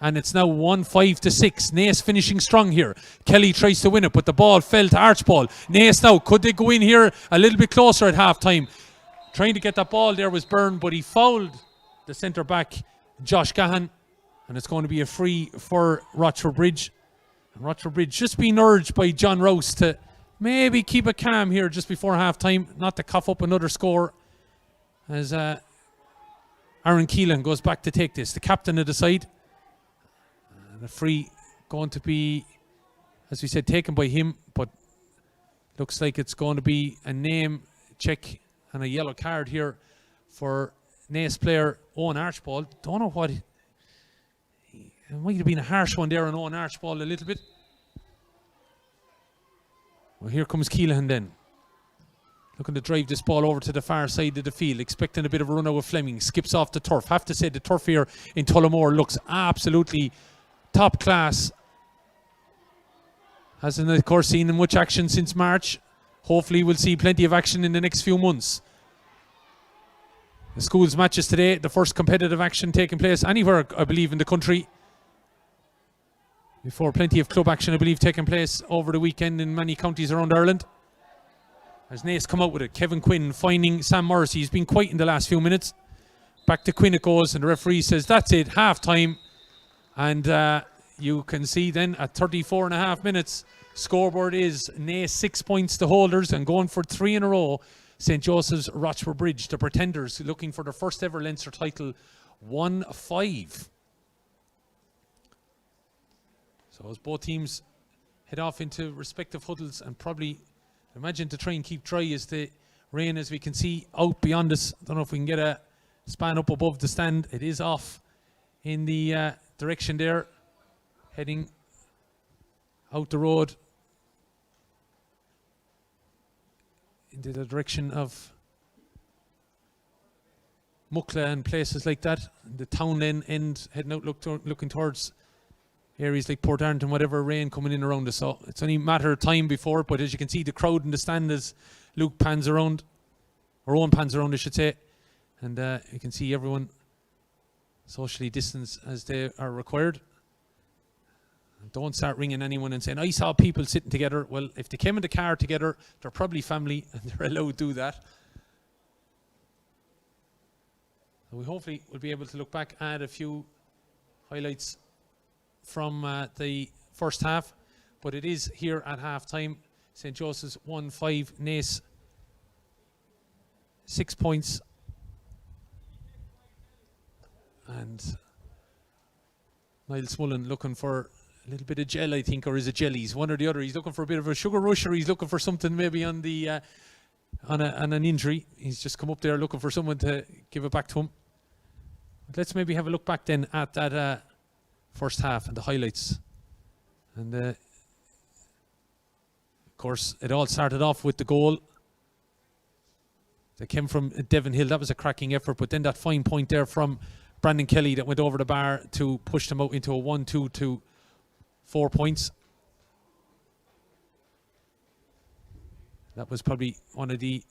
And it's now 1-5 to 6. Naas finishing strong here. Kelly tries to win it, but the ball fell to Archibald. Naas now, could they go in here a little bit closer at half time? Trying to get that ball there was Byrne, but he fouled the centre back, Josh Gahan. And it's going to be a free for Rochfortbridge. And Rochfortbridge just being urged by John Rouse to maybe keep it calm here just before half time, not to cough up another score. As Aaron Keelan goes back to take this, the captain of the side. The free going to be, as we said, taken by him, but looks like it's going to be a name check and a yellow card here for Naas player Owen Archibald. Don't know what, it might have been a harsh one there on Owen Archibald a little bit. Well, here comes Keelan then. Looking to drive this ball over to the far side of the field, expecting a bit of a run out with Fleming. Skips off the turf. Have to say the turf here in Tullamore looks absolutely top class. Hasn't, of course, seen much action since March. Hopefully we'll see plenty of action in the next few months. The schools matches today, the first competitive action taking place anywhere, I believe, in the country. Before plenty of club action, I believe, taking place over the weekend in many counties around Ireland. As Naas come out with it, Kevin Quinn finding Sam Morrissey. He's been quiet in the last few minutes. Back to Quinn it goes, and the referee says that's it, half time. And you can see then at 34.5 minutes, scoreboard is Naas 6 points to holders and going for 3 in a row. St. Joseph's Rochfortbridge, the pretenders, looking for their first ever Leinster title, 1-5. So as both teams head off into respective huddles and probably imagine to try and keep dry as the rain, as we can see out beyond us. Don't know if we can get a span up above the stand. It is off in the direction there, heading out the road into the direction of Muckla and places like that. The town end heading out looking towards areas like Port Arlington, whatever, rain coming in around us. So it's only a matter of time before, but as you can see, the crowd in the stand as Luke pans around, or Owen pans around I should say, and you can see everyone socially distanced as they are required. Don't start ringing anyone and saying, I saw people sitting together. Well, if they came in the car together, they're probably family and they're allowed to do that. So we hopefully will be able to look back at a few highlights from the first half. But it is here at half time. St. Joseph's 1-5, Naas 6 points. And Niles Mullen looking for a little bit of gel, I think, or is it jellies? One or the other. He's looking for a bit of a sugar rush, or he's looking for something maybe on the on an injury. He's just come up there looking for someone to give it back to him. But let's maybe have a look back then at that first half and the highlights. And of course, it all started off with the goal that came from Devon Hill. That was a cracking effort, but then that fine point there from Brandon Kelly that went over the bar to push them out into a 1-2 to 4 points. That was probably one of the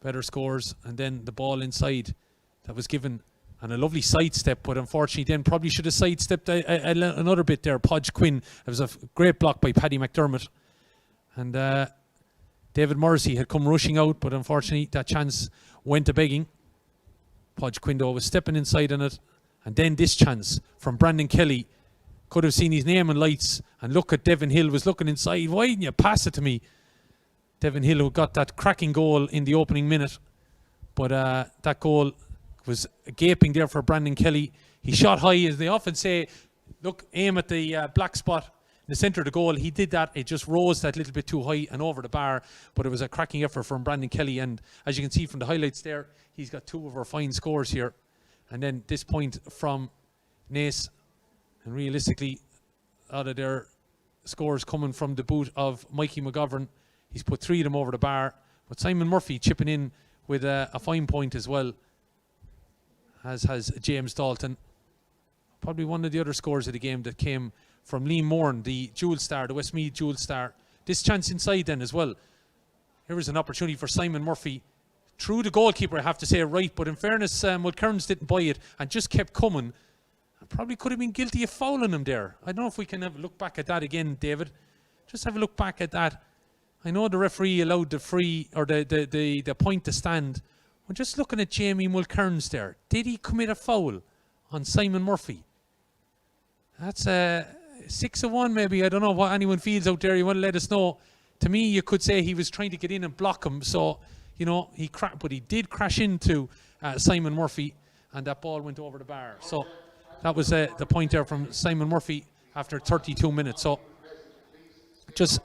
better scores. And then the ball inside that was given, and a lovely sidestep, but unfortunately then probably should have sidestepped another bit there. Podge Quinn, it was a great block by Paddy McDermott. And David Morrissey had come rushing out, but unfortunately that chance went a begging. Podge Quinn though was stepping inside on it. And then this chance from Brandon Kelly. Could have seen his name and lights. And look at Devin Hill was looking inside. Why didn't you pass it to me? Devin Hill, who got that cracking goal in the opening minute. But that goal was gaping there for Brandon Kelly. He shot high, as they often say. Look, aim at the black spot in the centre of the goal. He did that. It just rose that little bit too high and over the bar. But it was a cracking effort from Brandon Kelly. And as you can see from the highlights there, he's got 2 of our fine scores here. And then this point from Naas. And realistically, out of their scores coming from the boot of Mikey McGovern. He's put 3 of them over the bar. But Simon Murphy chipping in with a fine point as well, as has James Dalton. Probably one of the other scores of the game that came from Liam Moran, the Jewel Star, the Westmeath Jewel Star. This chance inside then as well. Here was an opportunity for Simon Murphy. Through the goalkeeper, I have to say, right. But in fairness, Mulkerns didn't buy it and just kept coming. Probably could have been guilty of fouling him there. I don't know if we can have a look back at that again, David. Just have a look back at that. I know the referee allowed the free or the point to stand. We're just looking at Jamie Mulkerns there. Did he commit a foul on Simon Murphy? That's 6-1 maybe. I don't know what anyone feels out there. You want to let us know. To me, you could say he was trying to get in and block him. So, you know, but he did crash into Simon Murphy, and that ball went over the bar. So that was the point there from Simon Murphy after 32 minutes. So just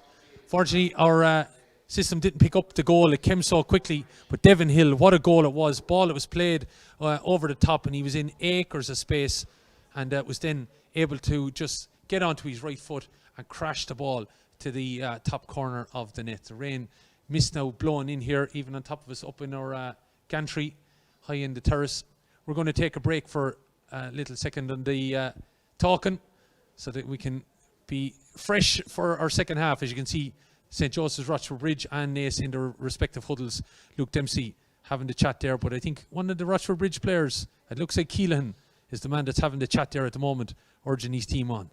fortunately our system didn't pick up the goal. It came so quickly. But Devin Hill, what a goal it was. Ball that was played over the top, and he was in acres of space, and was then able to just get onto his right foot and crash the ball to the top corner of the net. The rain mist now blowing in here, even on top of us up in our gantry, high in the terrace. We're going to take a break for a little second on the talking, so that we can be fresh for our second half. As you can see, St. Joseph's, Rochfortbridge and Naas in their respective huddles. Luke Dempsey having the chat there, but I think one of the Rochfortbridge players, it looks like Keelan, is the man that's having the chat there at the moment, urging his team on.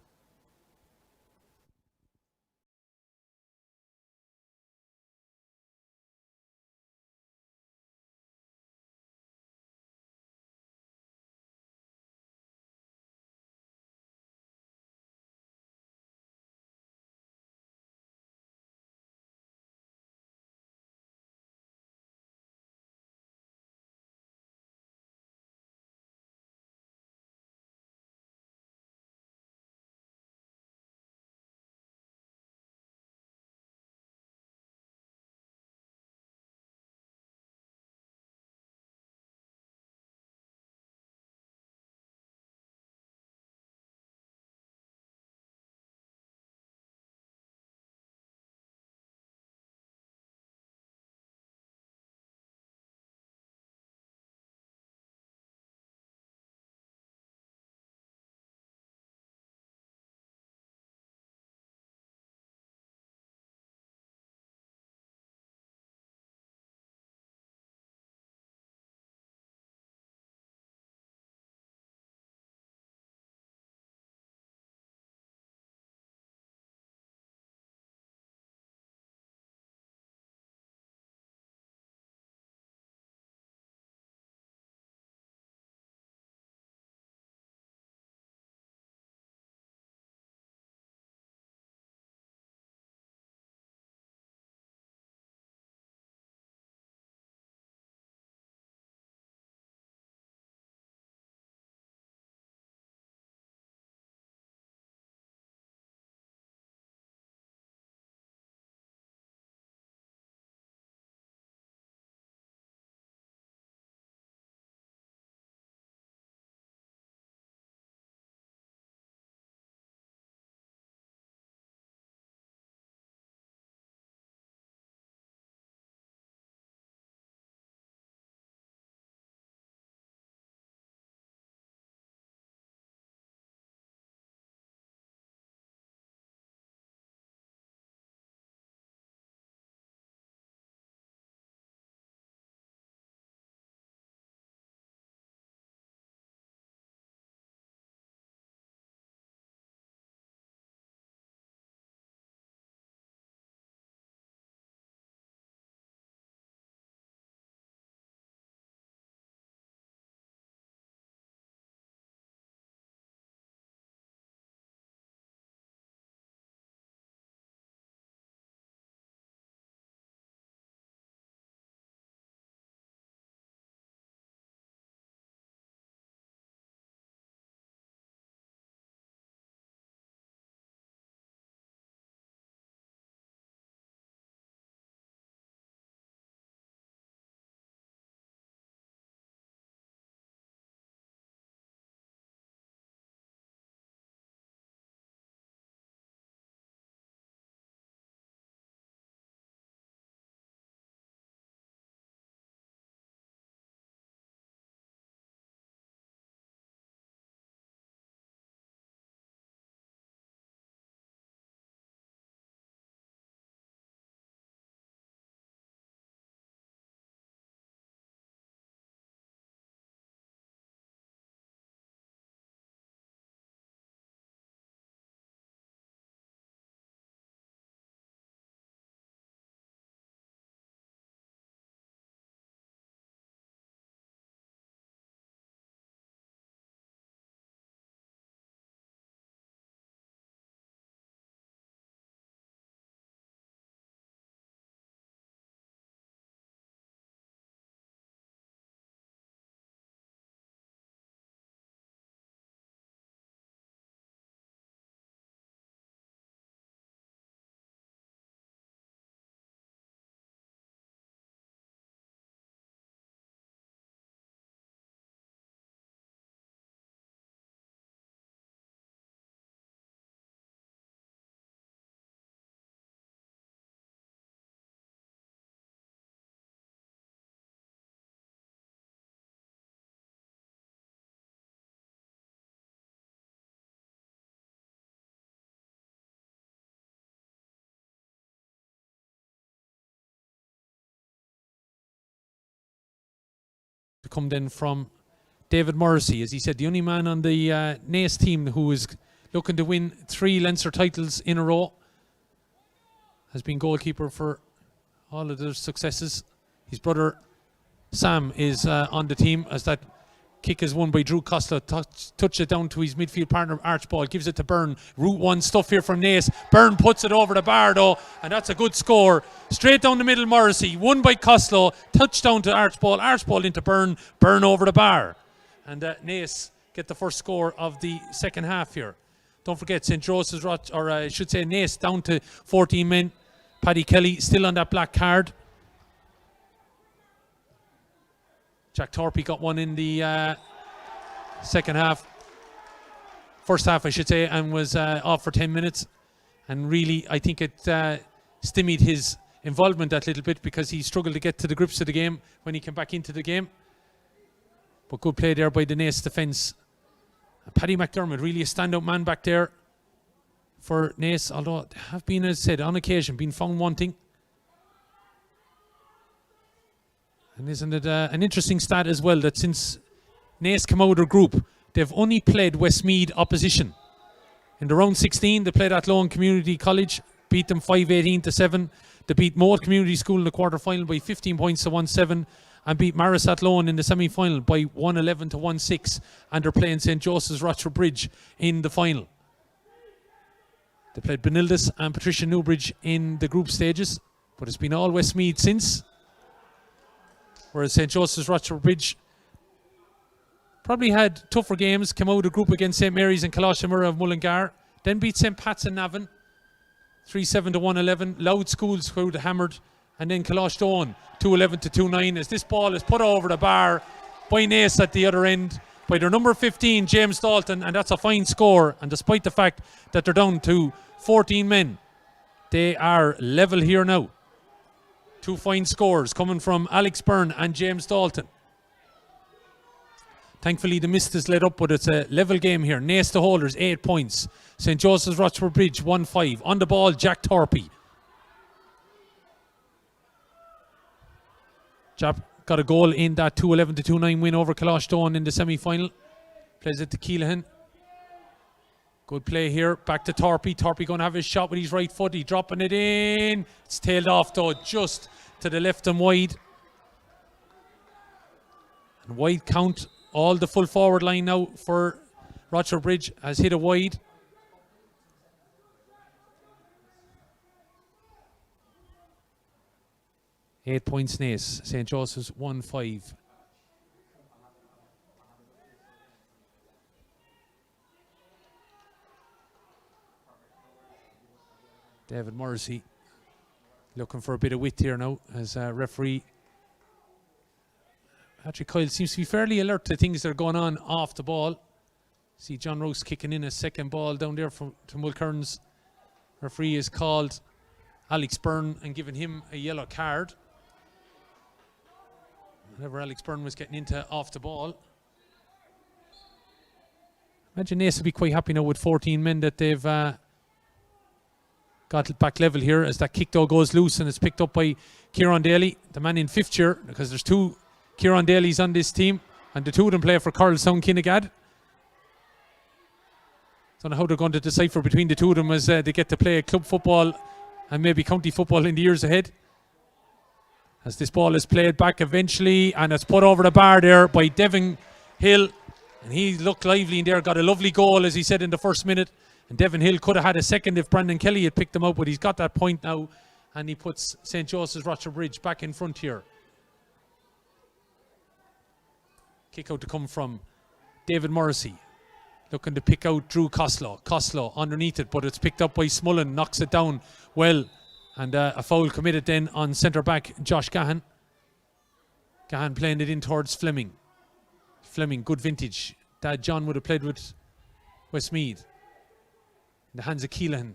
come then from David Morrissey. As he said, the only man on the Naas team who is looking to win 3 Leinster titles in a row. Has been goalkeeper for all of their successes. His brother Sam is on the team as that kick is won by Drew Costello. Touch it down to his midfield partner Archibald. Gives it to Byrne. Route 1 stuff here from Naas. Byrne puts it over the bar though, and that's a good score. Straight down the middle, Morrissey. Won by Costello. Touchdown to Archibald. Archibald into Byrne. Byrne over the bar. And Naas get the first score of the second half here. Don't forget St. Joseph's, or I should say Naas down to 14 men. Paddy Kelly still on that black card. Jack Torpy got one in the second half. First half, I should say, and was off for 10 minutes. And really, I think it stymied his involvement that little bit because he struggled to get to the grips of the game when he came back into the game. But good play there by the Naas defence. Paddy McDermott, really a standout man back there for Naas, although they have been, as I said, on occasion, been found wanting. And isn't it an interesting stat as well that since Naas came out of their group, they've only played Westmeath opposition. In the round 16, they played Athlone Community College, beat them 5-18-7. They beat Moat Community School in the quarter-final by 15 points to 1-7, and beat Maris Athlone in the semi-final by 111-16. And they're playing St. Joseph's Rochfortbridge in the final. They played Benildus and Patricia Newbridge in the group stages, but it's been all Westmeath since. Whereas St. Joseph's Rochfortbridge probably had tougher games, came out of the group against St. Mary's and Colossimura of Mullingar, then beat St. Pat's and Navan 3-7-1-11. Loud Schools who they hammered, and then Colosstone 2-11-2-9 as this ball is put over the bar by Naas at the other end by their number 15, James Dalton, and that's a fine score. And despite the fact that they're down to 14 men, they are level here now. 2 fine scores coming from Alex Byrne and James Dalton. Thankfully the mist is let up, but it's a level game here. Naas the holders, 8 points. St. Joseph's Rochfortbridge 1-5. On the ball, Jack Torpy. Jack got a goal in that 2-11-2-9 win over Colosstone in the semi-final. Plays it to Keelan. Good play here. Back to Torpy. Torpy going to have his shot with his right foot. He's dropping it in. It's tailed off though, just to the left and wide. And wide count. All the full forward line now for Rochfortbridge has hit a wide. Eight points Naas. St. Joseph's 1-5. David Morrissey looking for a bit of wit here now as referee Patrick Kyle seems to be fairly alert to things that are going on off the ball. See John Rouse kicking in a second ball down there from Mulkerns. Referee is called Alex Byrne and giving him a yellow card. Whenever Alex Byrne was getting into off the ball. Imagine Naas will be quite happy now with 14 men that they've got back level here as that kick though goes loose and it's picked up by Kieran Daly, the man in 5th year, because there's 2 Kieran Daly's on this team and the 2 of them play for Carlstown Kinnegad. Don't know how they're going to decipher between the 2 of them as they get to play club football and maybe county football in the years ahead. As this ball is played back eventually and it's put over the bar there by Devin Hill, and he looked lively in there, got a lovely goal as he said in the first minute. And Devin Hill could have had a second if Brandon Kelly had picked him up, but he's got that point now and he puts St. Joseph's Rochfortbridge back in front here. Kick out to come from David Morrissey. Looking to pick out Drew Costello. Costello underneath it, but it's picked up by Smullen, knocks it down well. And a foul committed then on centre back Josh Gahan. Gahan playing it in towards Fleming. Fleming, good vintage. Dad John would have played with Westmeath. In the hands of Keelan.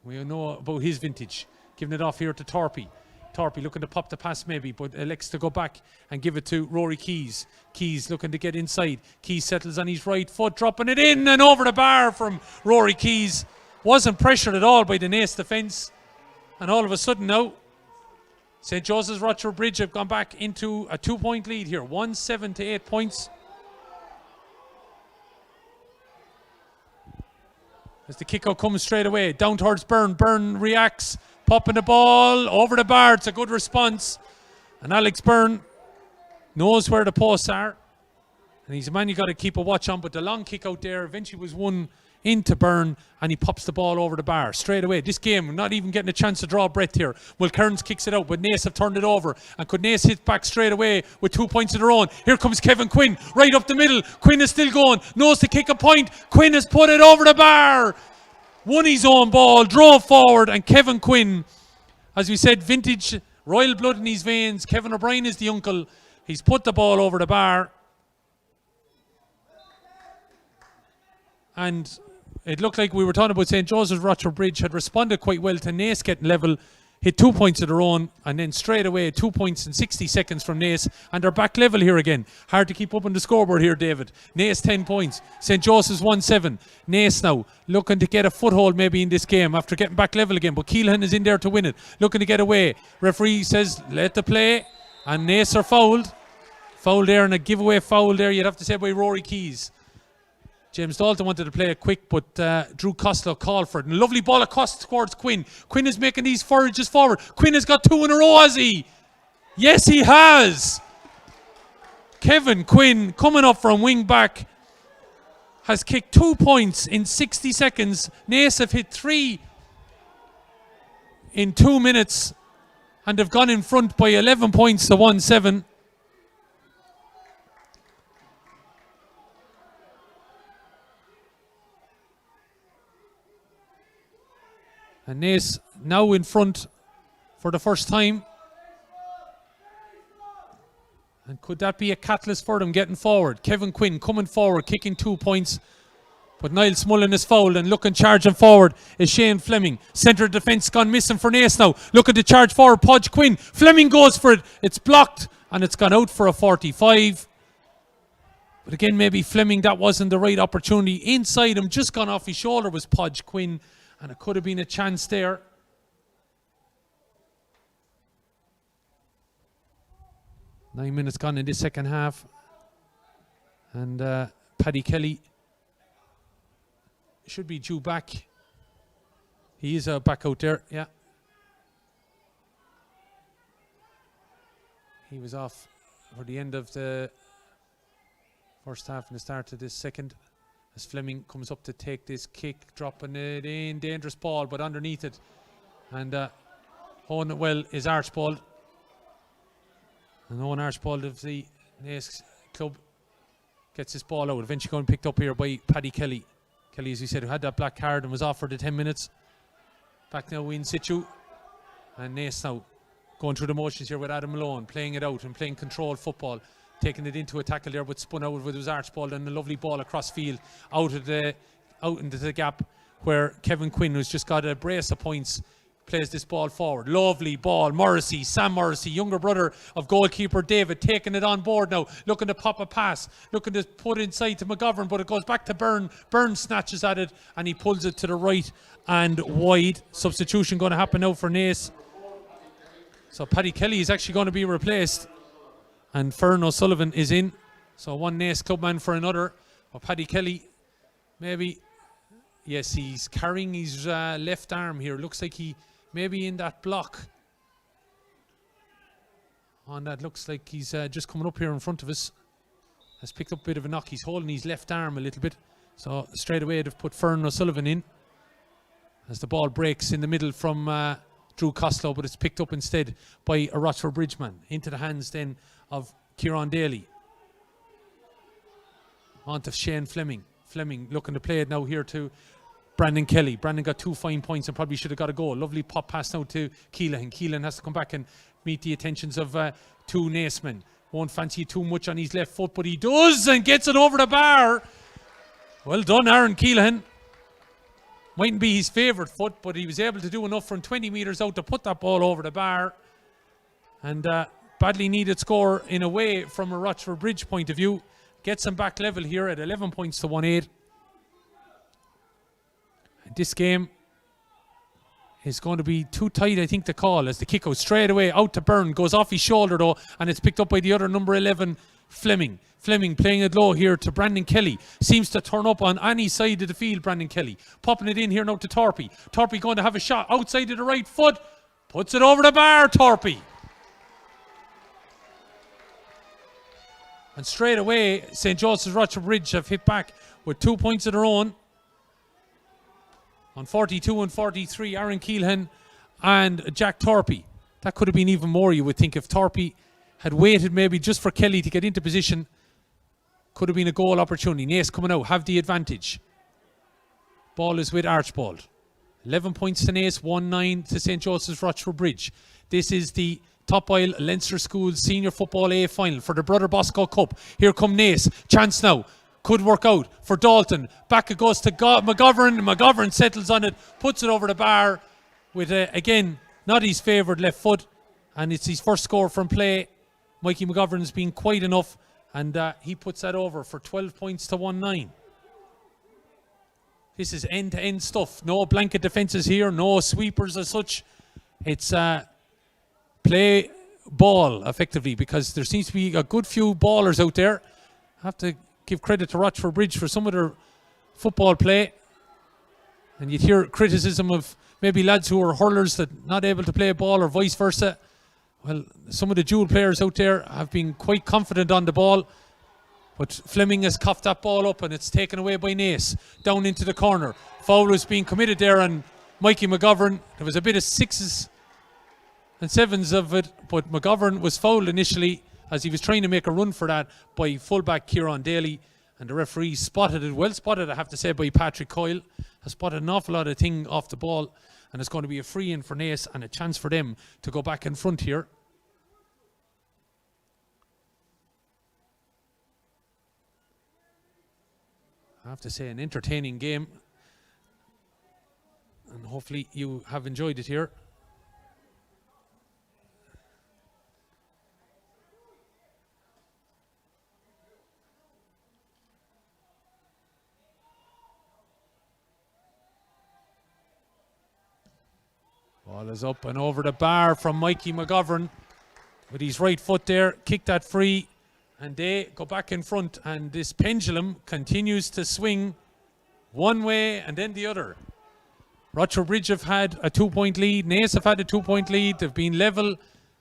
We know about his vintage. Giving it off here to Torpy. Torpy looking to pop the pass maybe, but elects to go back and give it to Rory Keys. Keys looking to get inside. Keys settles on his right foot, dropping it in and over the bar from Rory Keys. Wasn't pressured at all by the Naas defence. And all of a sudden now, St. Joseph's Rochfortbridge have gone back into a 2-point lead here. 1-7 to 8 points. As the kick out comes straight away. Down towards Byrne. Byrne reacts. Popping the ball over the bar. It's a good response. And Alex Byrne knows where the posts are. And he's a man you got to keep a watch on. But the long kick out there eventually was won into Byrne, and he pops the ball over the bar straight away. This game, not even getting a chance to draw a breath here. Well, Kearns kicks it out, but Naas have turned it over. And could Naas hit back straight away with 2 points of their own? Here comes Kevin Quinn, right up the middle. Quinn is still going, knows to kick a point. Quinn has put it over the bar. Won his own ball, drove forward, and Kevin Quinn, as we said, vintage, royal blood in his veins. Kevin O'Brien is the uncle. He's put the ball over the bar. And it looked like we were talking about St. Joseph's Rochfortbridge had responded quite well to Naas getting level, hit 2 points of their own, and then straight away 2 points in 60 seconds from Naas, and they're back level here again. Hard to keep up on the scoreboard here, David. Naas 10 points, St. Joseph's 1-7. Naas now looking to get a foothold maybe in this game after getting back level again, but Keelan is in there to win it, looking to get away. Referee says let the play, and Naas are fouled. Foul there, and a giveaway foul there, you'd have to say, by Rory Keys. James Dalton wanted to play it quick, but Drew Costello called for it. And a lovely ball across towards Quinn. Quinn is making these forages forward. Quinn has got 2 in a row, has he? Yes, he has. Kevin Quinn, coming up from wing back, has kicked 2 points in 60 seconds. Naas have hit 3 in 2 minutes and have gone in front by 11 points to 1-7. And Naas now in front for the first time. And could that be a catalyst for them getting forward? Kevin Quinn coming forward, kicking 2 points. But Niall Smullen is fouled, and looking charging forward is Shane Fleming. Centre defence gone missing for Naas now. Looking to charge forward, Podge Quinn. Fleming goes for it. It's blocked, and it's gone out for a 45. But again, maybe Fleming, that wasn't the right opportunity. Inside him, just gone off his shoulder, was Podge Quinn. And it could have been a chance there. Nine minutes gone in this second half. And Paddy Kelly should be due back. He is back out there, yeah. He was off for the end of the first half and the start of this second. As Fleming comes up to take this kick, dropping it in, dangerous ball, but underneath it. And holding it well is Archibald. And Owen Archibald of the Naas club gets this ball out. Eventually going picked up here by Paddy Kelly. Kelly, as we said, who had that black card and was off for the 10 minutes. Back now in situ. And Naas now going through the motions here with Adam Malone, playing it out and playing controlled football. Taking it into a tackle there, but spun out with his Archibald, and a lovely ball across field out into the gap where Kevin Quinn, who's just got a brace of points, plays this ball forward. Lovely ball. Morrissey, Sam Morrissey, younger brother of goalkeeper David, taking it on board now, looking to pop a pass, looking to put it inside to McGovern, but it goes back to Byrne. Byrne snatches at it, and he pulls it to the right and wide. Substitution going to happen now for Naas. So Paddy Kelly is actually going to be replaced. And Fern O'Sullivan is in. So one Naas clubman for another. Or Paddy Kelly, maybe. Yes, he's carrying his left arm here. Looks like he maybe in that block. On that, looks like he's just coming up here in front of us. Has picked up a bit of a knock. He's holding his left arm a little bit. So straight away they've put Fern O'Sullivan in. As the ball breaks in the middle from Drew Costello, but it's picked up instead by a Rochfortbridge man. Into the hands then of Kieran Daly. On to Shane Fleming. Fleming looking to play it now here to Brandon Kelly. Brandon got 2 fine points and probably should have got a goal. Lovely pop pass now to Keelan. Keelan has to come back and meet the attentions of 2 Naas men. Won't fancy too much on his left foot, but he does and gets it over the bar. Well done, Aaron Keelan. Mightn't be his favourite foot, but he was able to do enough from 20 metres out to put that ball over the bar. And badly needed score in a way from a Rochfortbridge point of view. Gets him back level here at 11 points to 1-8. This game is going to be too tight, I think, to call, as the kick out straight away out to Byrne, goes off his shoulder though, and it's picked up by the other number 11, Fleming. Fleming playing it low here to Brandon Kelly. Seems to turn up on any side of the field, Brandon Kelly. Popping it in here now to Torpy. Torpy going to have a shot outside of the right foot. Puts it over the bar, Torpy. And straight away, St. Joseph's Rochfortbridge have hit back with 2 points of their own. On 42 and 43, Aaron Keelhan and Jack Torpy. That could have been even more, you would think, if Torpy had waited maybe just for Kelly to get into position. Could have been a goal opportunity. Naas coming out, have the advantage. Ball is with Archibald. 11 points to Naas, 1-9 to St. Joseph's Rochfortbridge. This is the Top Isle Leinster Schools Senior Football A final for the Brother Bosco Cup. Here come Naas. Chance now. Could work out for Dalton. Back it goes to McGovern. McGovern settles on it, puts it over the bar with, again, not his favoured left foot. And it's his first score from play. Mikey McGovern's been quiet enough, and he puts that over for 12 points to 1-9. This is end-to-end stuff. No blanket defences here, no sweepers as such. It's play ball, effectively, because there seems to be a good few ballers out there. I have to give credit to Rochfortbridge for some of their football play. And you'd hear criticism of maybe lads who are hurlers that not able to play a ball or vice versa. Well, some of the dual players out there have been quite confident on the ball. But Fleming has coughed that ball up and it's taken away by Naas. Down into the corner. Foul was being committed there on Mikey McGovern. There was a bit of 6s and 7s of it, but McGovern was fouled initially as he was trying to make a run for that by fullback Kieran Daly. And the referee spotted it, well spotted I have to say, by Patrick Coyle. Has spotted an awful lot of thing off the ball, and it's going to be a free in for Naas and a chance for them to go back in front here. I have to say, an entertaining game, and hopefully you have enjoyed it here. Ball is up and over the bar from Mikey McGovern with his right foot there. Kick that free, and they go back in front, and this pendulum continues to swing one way and then the other. Rochfortbridge have had a 2-point lead. Naas have had a 2-point lead. They've been level.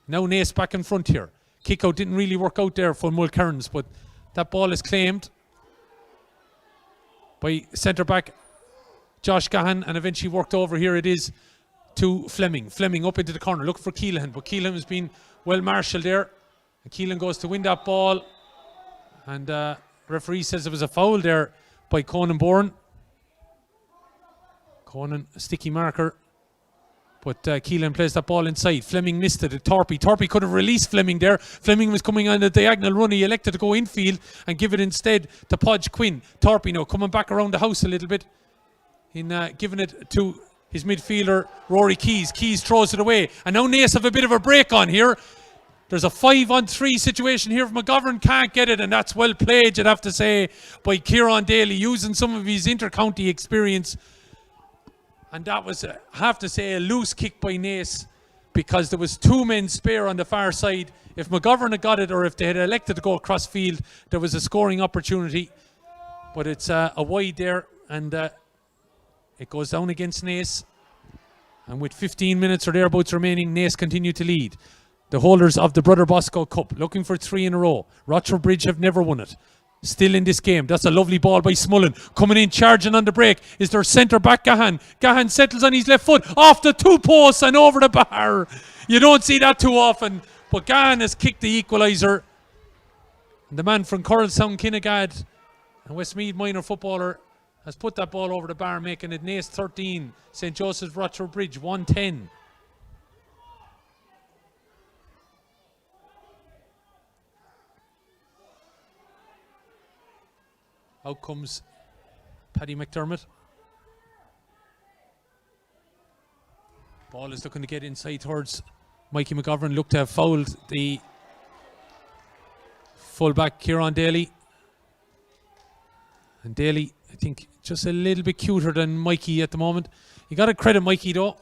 Now Naas back in front here. Kick out didn't really work out there for Mulcairns, but that ball is claimed by centre back Josh Gahan, and eventually worked over. Here it is to Fleming. Fleming up into the corner, looking for Keelan, but Keelan has been well marshalled there. And Keelan goes to win that ball, and referee says it was a foul there by Conan Bourne. Conan, a sticky marker, but Keelan plays that ball inside. Fleming missed it. Torpy could have released Fleming there. Fleming was coming on the diagonal run. He elected to go infield and give it instead to Podge Quinn. Torpy now coming back around the house a little bit in giving it to his midfielder, Rory Keys. Keys throws it away. And now Naas have a bit of a break on here. There's a 5-on-3 situation here. If McGovern can't get it, and that's well played, you'd have to say, by Kieran Daly, using some of his inter-county experience. And that was, I have to say, a loose kick by Naas, because there was 2 men spare on the far side. If McGovern had got it, or if they had elected to go across field, there was a scoring opportunity. But it's a wide there, and it goes down against Naas. And with 15 minutes or thereabouts remaining, Naas continue to lead. The holders of the Brother Bosco Cup, looking for 3 in a row. Rochfortbridge have never won it. Still in this game. That's a lovely ball by Smullen. Coming in, charging on the break is their centre back, Gahan. Gahan settles on his left foot, off the 2 posts and over the bar. You don't see that too often, but Gahan has kicked the equaliser. And the man from Coralstown, Kinnegad, and Westmeath minor footballer, has put that ball over the bar, making it Naas 13, St. Joseph's Rochfortbridge 1-10. Out comes Paddy McDermott. Ball is looking to get inside towards Mikey McGovern. Looked to have fouled the fullback Kieran Daly. And Daly, I think, just a little bit cuter than Mikey at the moment. You got to credit Mikey though.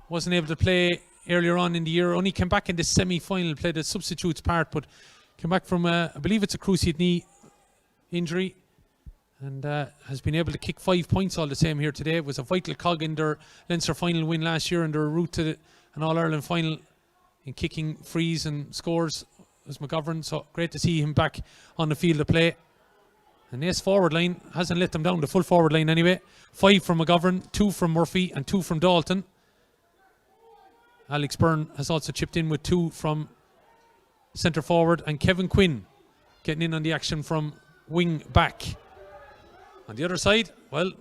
wasn't able to play earlier on in the year. Only came back in the semi-final, played a substitutes part, but came back from, I believe it's a cruciate knee injury, and has been able to kick 5 points all the same here today. It was a vital cog in their Leinster final win last year and their route to an All-Ireland final in kicking frees and scores as McGovern. So great to see him back on the field of play. And this forward line hasn't let them down, the full forward line anyway. 5 from McGovern, 2 from Murphy and 2 from Dalton. Alex Byrne has also chipped in with 2 from centre forward, and Kevin Quinn getting in on the action from wing back. On the other side, well,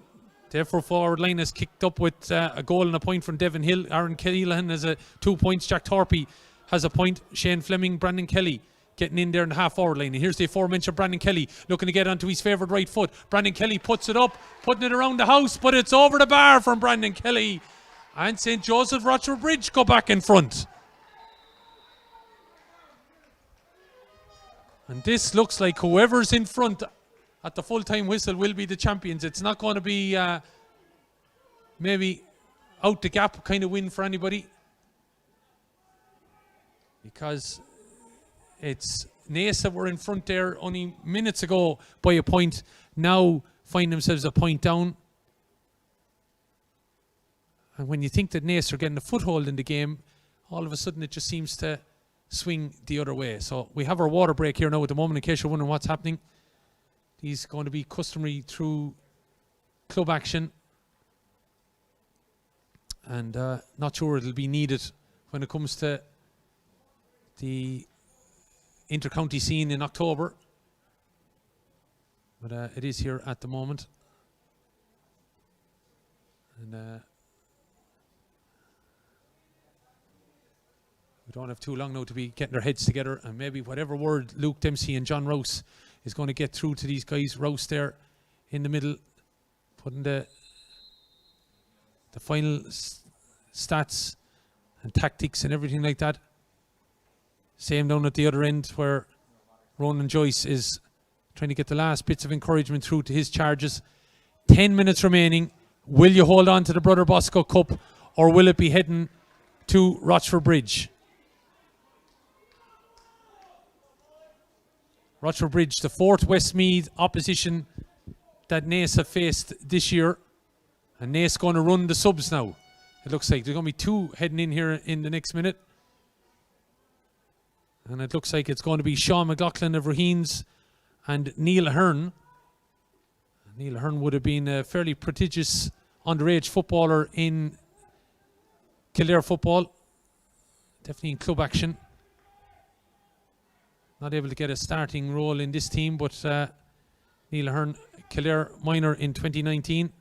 their forward line has kicked up with a goal and a point from Devin Hill. Aaron Keelan has 2 points. Jack Torpey has a point. Shane Fleming, Brandon Kelly getting in there in the half forward line. And here's the aforementioned Brandon Kelly looking to get onto his favourite right foot. Brandon Kelly puts it up, putting it around the house, but it's over the bar from Brandon Kelly. And St. Joseph Rochfortbridge go back in front. And this looks like whoever's in front at the full-time whistle will be the champions. It's not going to be maybe out the gap kind of win for anybody, because it's Naas that were in front there only minutes ago by a point, now find themselves a point down. And when you think that Naas are getting a foothold in the game, all of a sudden it just seems to swing the other way. So we have our water break here now at the moment, in case you're wondering what's happening. These going to be customary through club action, and not sure it'll be needed when it comes to the inter-county scene in October, but it is here at the moment. And we don't have too long now to be getting their heads together, and maybe whatever word Luke Dempsey and John Rouse is going to get through to these guys. Rouse there in the middle, putting the final stats and tactics and everything like that. Same down at the other end, where Ronan Joyce is trying to get the last bits of encouragement through to his charges. 10 minutes remaining. Will you hold on to the Brother Bosco Cup, or will it be heading to Rochfortbridge? Rochfortbridge, the 4th Westmeath opposition that Naas have faced this year. And Naas going to run the subs now. It looks like there's going to be 2 heading in here in the next minute. And it looks like it's going to be Sean McLaughlin of Raheens and Neil Ahern. Neil Ahern would have been a fairly prodigious underage footballer in Kildare football. Definitely in club action. Not able to get a starting role in this team, but Neil Ahern, Kildare minor in 2019.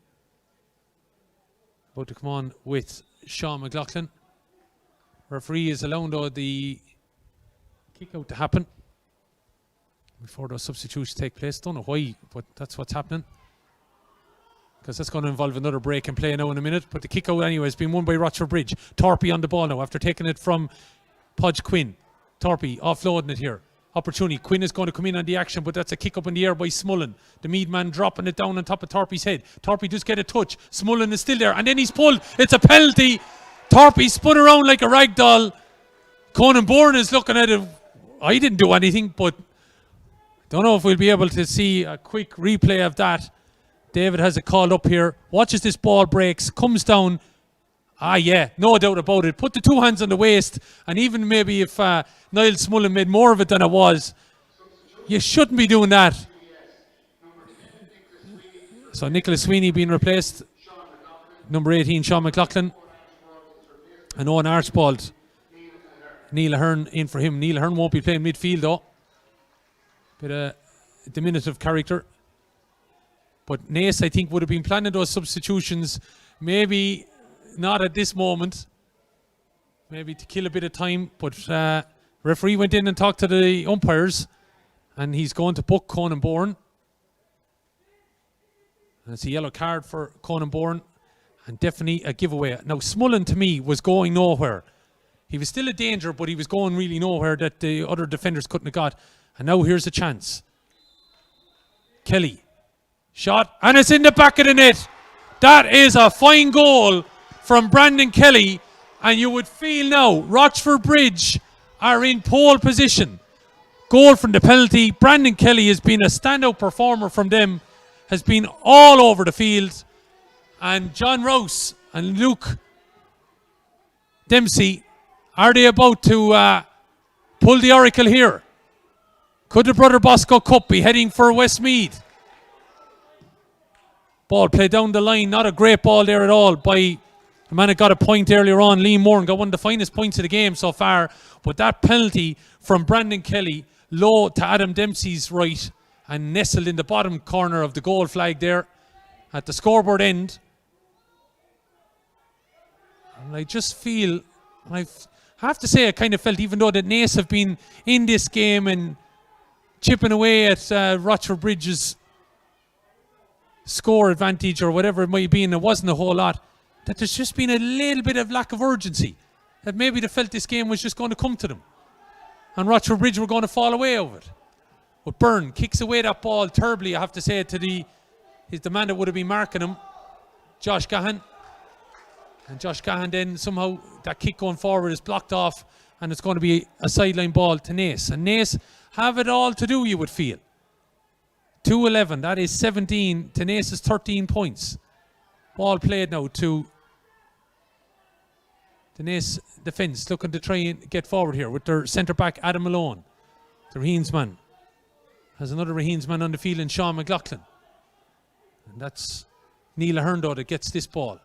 About to come on with Sean McLaughlin. Referee is allowing though the kick out to happen before those substitutions take place. Don't know why, but that's what's happening, because that's going to involve another break and play now in a minute. But the kick out anyway has been won by Rochfortbridge. Torpey on the ball now after taking it from Podge Quinn. Torpey offloading it here. Opportunity. Quinn is going to come in on the action, but that's a kick up in the air by Smullen. The Mead man dropping it down on top of Torpey's head. Torpey does get a touch. Smullen is still there, and then he's pulled. It's a penalty. Torpey spun around like a rag doll. Conan Bourne is looking at it. I didn't do anything, but don't know if we'll be able to see a quick replay of that. David has it called up here. Watches this ball breaks, comes down. Ah, yeah, no doubt about it. Put the 2 hands on the waist, and even maybe if Niall Smullen made more of it than it was, you shouldn't be doing that. So Nicholas Sweeney being replaced. Number 18, Sean McLaughlin. And Owen Archibald. Neil Ahern in for him. Neil Ahern won't be playing midfield though. Bit of diminutive character. But Naas, I think, would have been planning those substitutions. Maybe not at this moment. Maybe to kill a bit of time. But referee went in and talked to the umpires. And he's going to book Conan Bourne. And it's a yellow card for Conan Bourne. And definitely a giveaway. Now, Smullen to me was going nowhere. He was still a danger, but he was going really nowhere that the other defenders couldn't have got. And now here's a chance. Kelly. Shot. And it's in the back of the net. That is a fine goal from Brandon Kelly. And you would feel now, Rochfortbridge are in pole position. Goal from the penalty. Brandon Kelly has been a standout performer from them. Has been all over the field. And John Rouse and Luke Dempsey, are they about to pull the oracle here? Could the Brother Bosco Cup be heading for Westmeath? Ball played down the line. Not a great ball there at all by the man that got a point earlier on. Liam Moran got one of the finest points of the game so far. But that penalty from Brandon Kelly, low to Adam Dempsey's right, and nestled in the bottom corner of the goal flag there at the scoreboard end. And I just feel, I have to say, I kind of felt, even though the Naas have been in this game and chipping away at Rochfortbridge's score advantage or whatever it might be, and it wasn't a whole lot, that there's just been a little bit of lack of urgency. That maybe they felt this game was just going to come to them. And Rochfortbridge were going to fall away of it. But Byrne kicks away that ball terribly, I have to say, to the man that would have been marking him, Josh Gahan. And Josh Gahan then somehow, that kick going forward is blocked off, and it's going to be a sideline ball to Naas. And Naas have it all to do, you would feel. 2-11, that is 17 to Naas's 13 points. Ball played now to the Naas defence, looking to try and get forward here with their centre-back Adam Malone. The Raheens man. Has another Raheens man on the field in Sean McLaughlin. And that's Neil Ahern that gets this ball.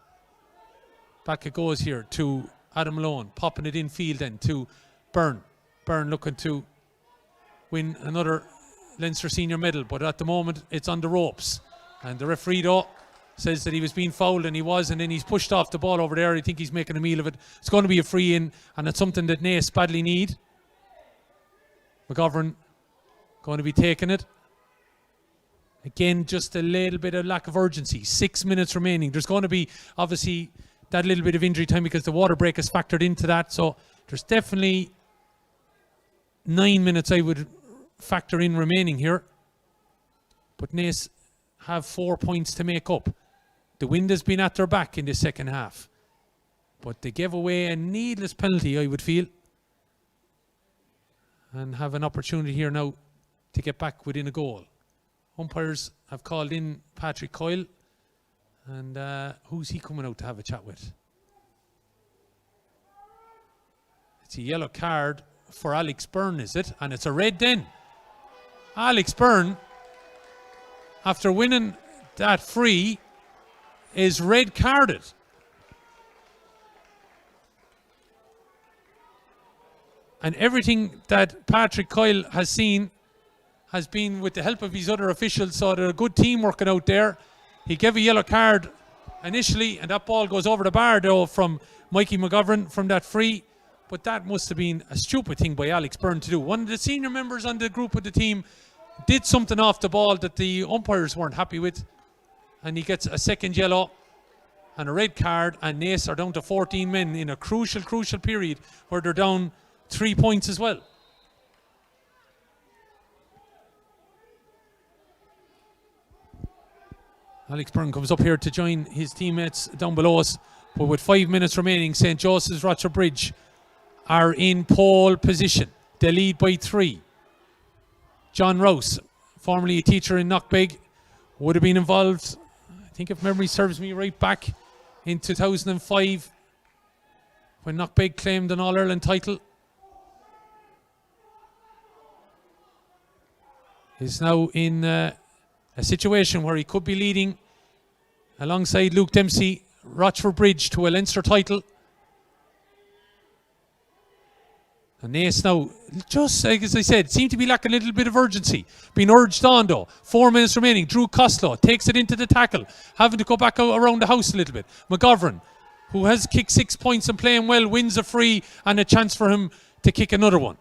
Back it goes here to Adam Malone, popping it in field then to Byrne. Byrne looking to win another Leinster Senior medal, but at the moment it's on the ropes. And the referee though says that he was being fouled, and he was, and then he's pushed off the ball over there. I think he's making a meal of it. It's going to be a free in, and it's something that Naas badly need. McGovern going to be taking it. Again, just a little bit of lack of urgency. 6 minutes remaining. There's going to be, obviously, that little bit of injury time because the water break is factored into that. So there's definitely 9 minutes I would factor in remaining here. But Naas have 4 points to make up. The wind has been at their back in the second half. But they gave away a needless penalty, I would feel. And have an opportunity here now to get back within a goal. Umpires have called in Patrick Coyle. And who's he coming out to have a chat with? It's a yellow card for Alex Byrne, is it? And it's a red then. Alex Byrne, after winning that free, is red carded. And everything that Patrick Coyle has seen has been with the help of his other officials, so they're a good team working out there. He gave a yellow card initially, and that ball goes over the bar though from Mikey McGovern from that free. But that must have been a stupid thing by Alex Byrne to do. One of the senior members on the group of the team did something off the ball that the umpires weren't happy with, and he gets a second yellow and a red card, and Naas are down to 14 men in a crucial period where they're down 3 points as well. Alex Byrne comes up here to join his teammates down below us, but with 5 minutes remaining, St. Joseph's Rochfortbridge are in pole position. They lead by 3. John Rouse, formerly a teacher in Knockbeg, would have been involved, I think if memory serves me right, back in 2005 when Knockbeg claimed an All-Ireland title. Is now in a situation where he could be leading alongside Luke Dempsey, Rochfortbridge to a Leinster title. And Naas now, just as I said, seem to be lacking a little bit of urgency. Being urged on though. 4 minutes remaining. Drew Costello takes it into the tackle, having to go back around the house a little bit. McGovern, who has kicked 6 points and playing well, wins a free and a chance for him to kick another one.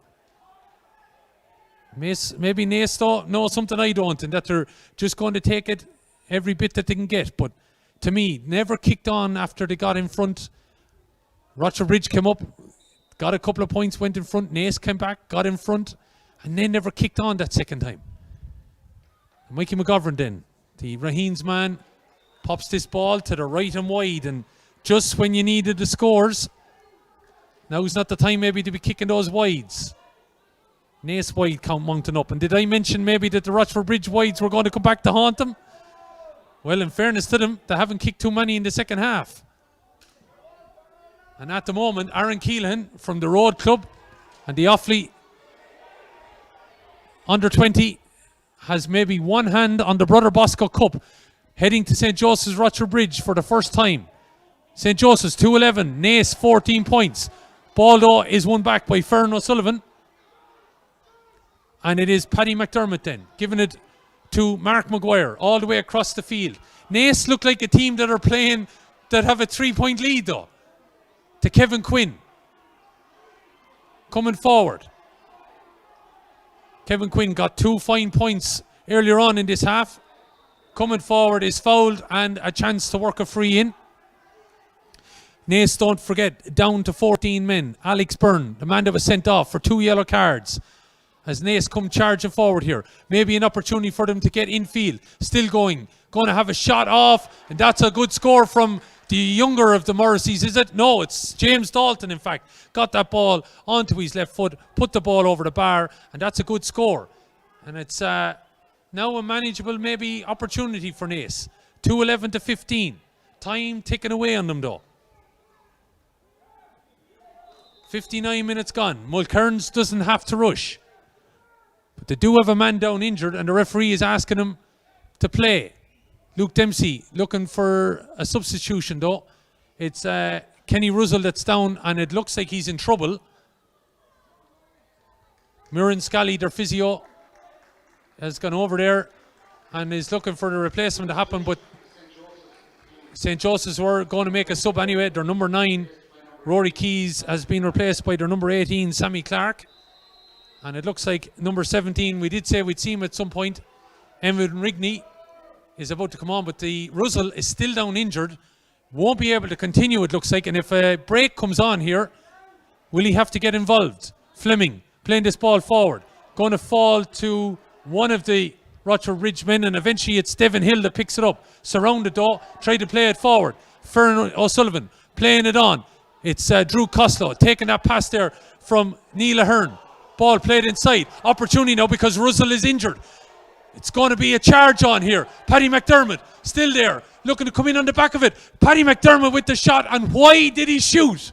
Maybe Naas though know something I don't, and that they're just going to take it every bit that they can get. But to me, never kicked on after they got in front. Rochfortbridge came up, got a couple of points, went in front. Naas came back, got in front, and then never kicked on that second time. Mikey McGovern then, the Raheens man, pops this ball to the right and wide, and just when you needed the scores, Now's not the time maybe to be kicking those wides. Naas wide count mounting up. And did I mention maybe that the Rochfortbridge wides were going to come back to haunt them? Well, in fairness to them, they haven't kicked too many in the second half. And at the moment, Aaron Keelan from the Road Club and the Offaly under 20 has maybe one hand on the Brother Bosco Cup, heading to St. Joseph's Rochfortbridge for the first time. St. Joseph's 2-11, Naas 14 points. Ball though is won back by Fern O'Sullivan. And it is Paddy McDermott then, giving it to Mark Maguire all the way across the field. Naas look like a team that are playing, that have a 3-point lead though. To Kevin Quinn. Coming forward. Kevin Quinn got 2 fine points earlier on in this half. Coming forward is fouled and a chance to work a free in. Naas, don't forget, down to 14 men. Alex Byrne, the man that was sent off for 2 yellow cards. As Naas come charging forward here. Maybe an opportunity for them to get infield. Still going. Going to have a shot off. And that's a good score from the younger of the Morrisseys, is it? No, it's James Dalton, in fact. Got that ball onto his left foot. Put the ball over the bar. And that's a good score. And it's now a manageable maybe opportunity for Naas. 2-11 to 15. Time ticking away on them though. 59 minutes gone. Mulcairns doesn't have to rush. But they do have a man down injured and the referee is asking him to play. Luke Dempsey looking for a substitution though. It's Kenny Russell that's down and it looks like he's in trouble. Muireann Scally, their physio, has gone over there and is looking for the replacement to happen, but St. Joseph's were going to make a sub anyway. Their number 9, Rory Keys, has been replaced by their number 18, Sammy Clark. And it looks like number 17, we did say we'd see him at some point, Evan Rigney, is about to come on, but the Russell is still down injured. Won't be able to continue, it looks like. And if a break comes on here, will he have to get involved? Fleming playing this ball forward. Going to fall to one of the Rochfortbridge men, and eventually it's Devin Hill that picks it up. Surrounded though, try to play it forward. Fern O'Sullivan playing it on. It's Drew Costello taking that pass there from Neil Ahern. Ball played inside. Opportunity now because Russell is injured. It's going to be a charge on here. Paddy McDermott still there, looking to come in on the back of it. Paddy McDermott with the shot, and why did he shoot?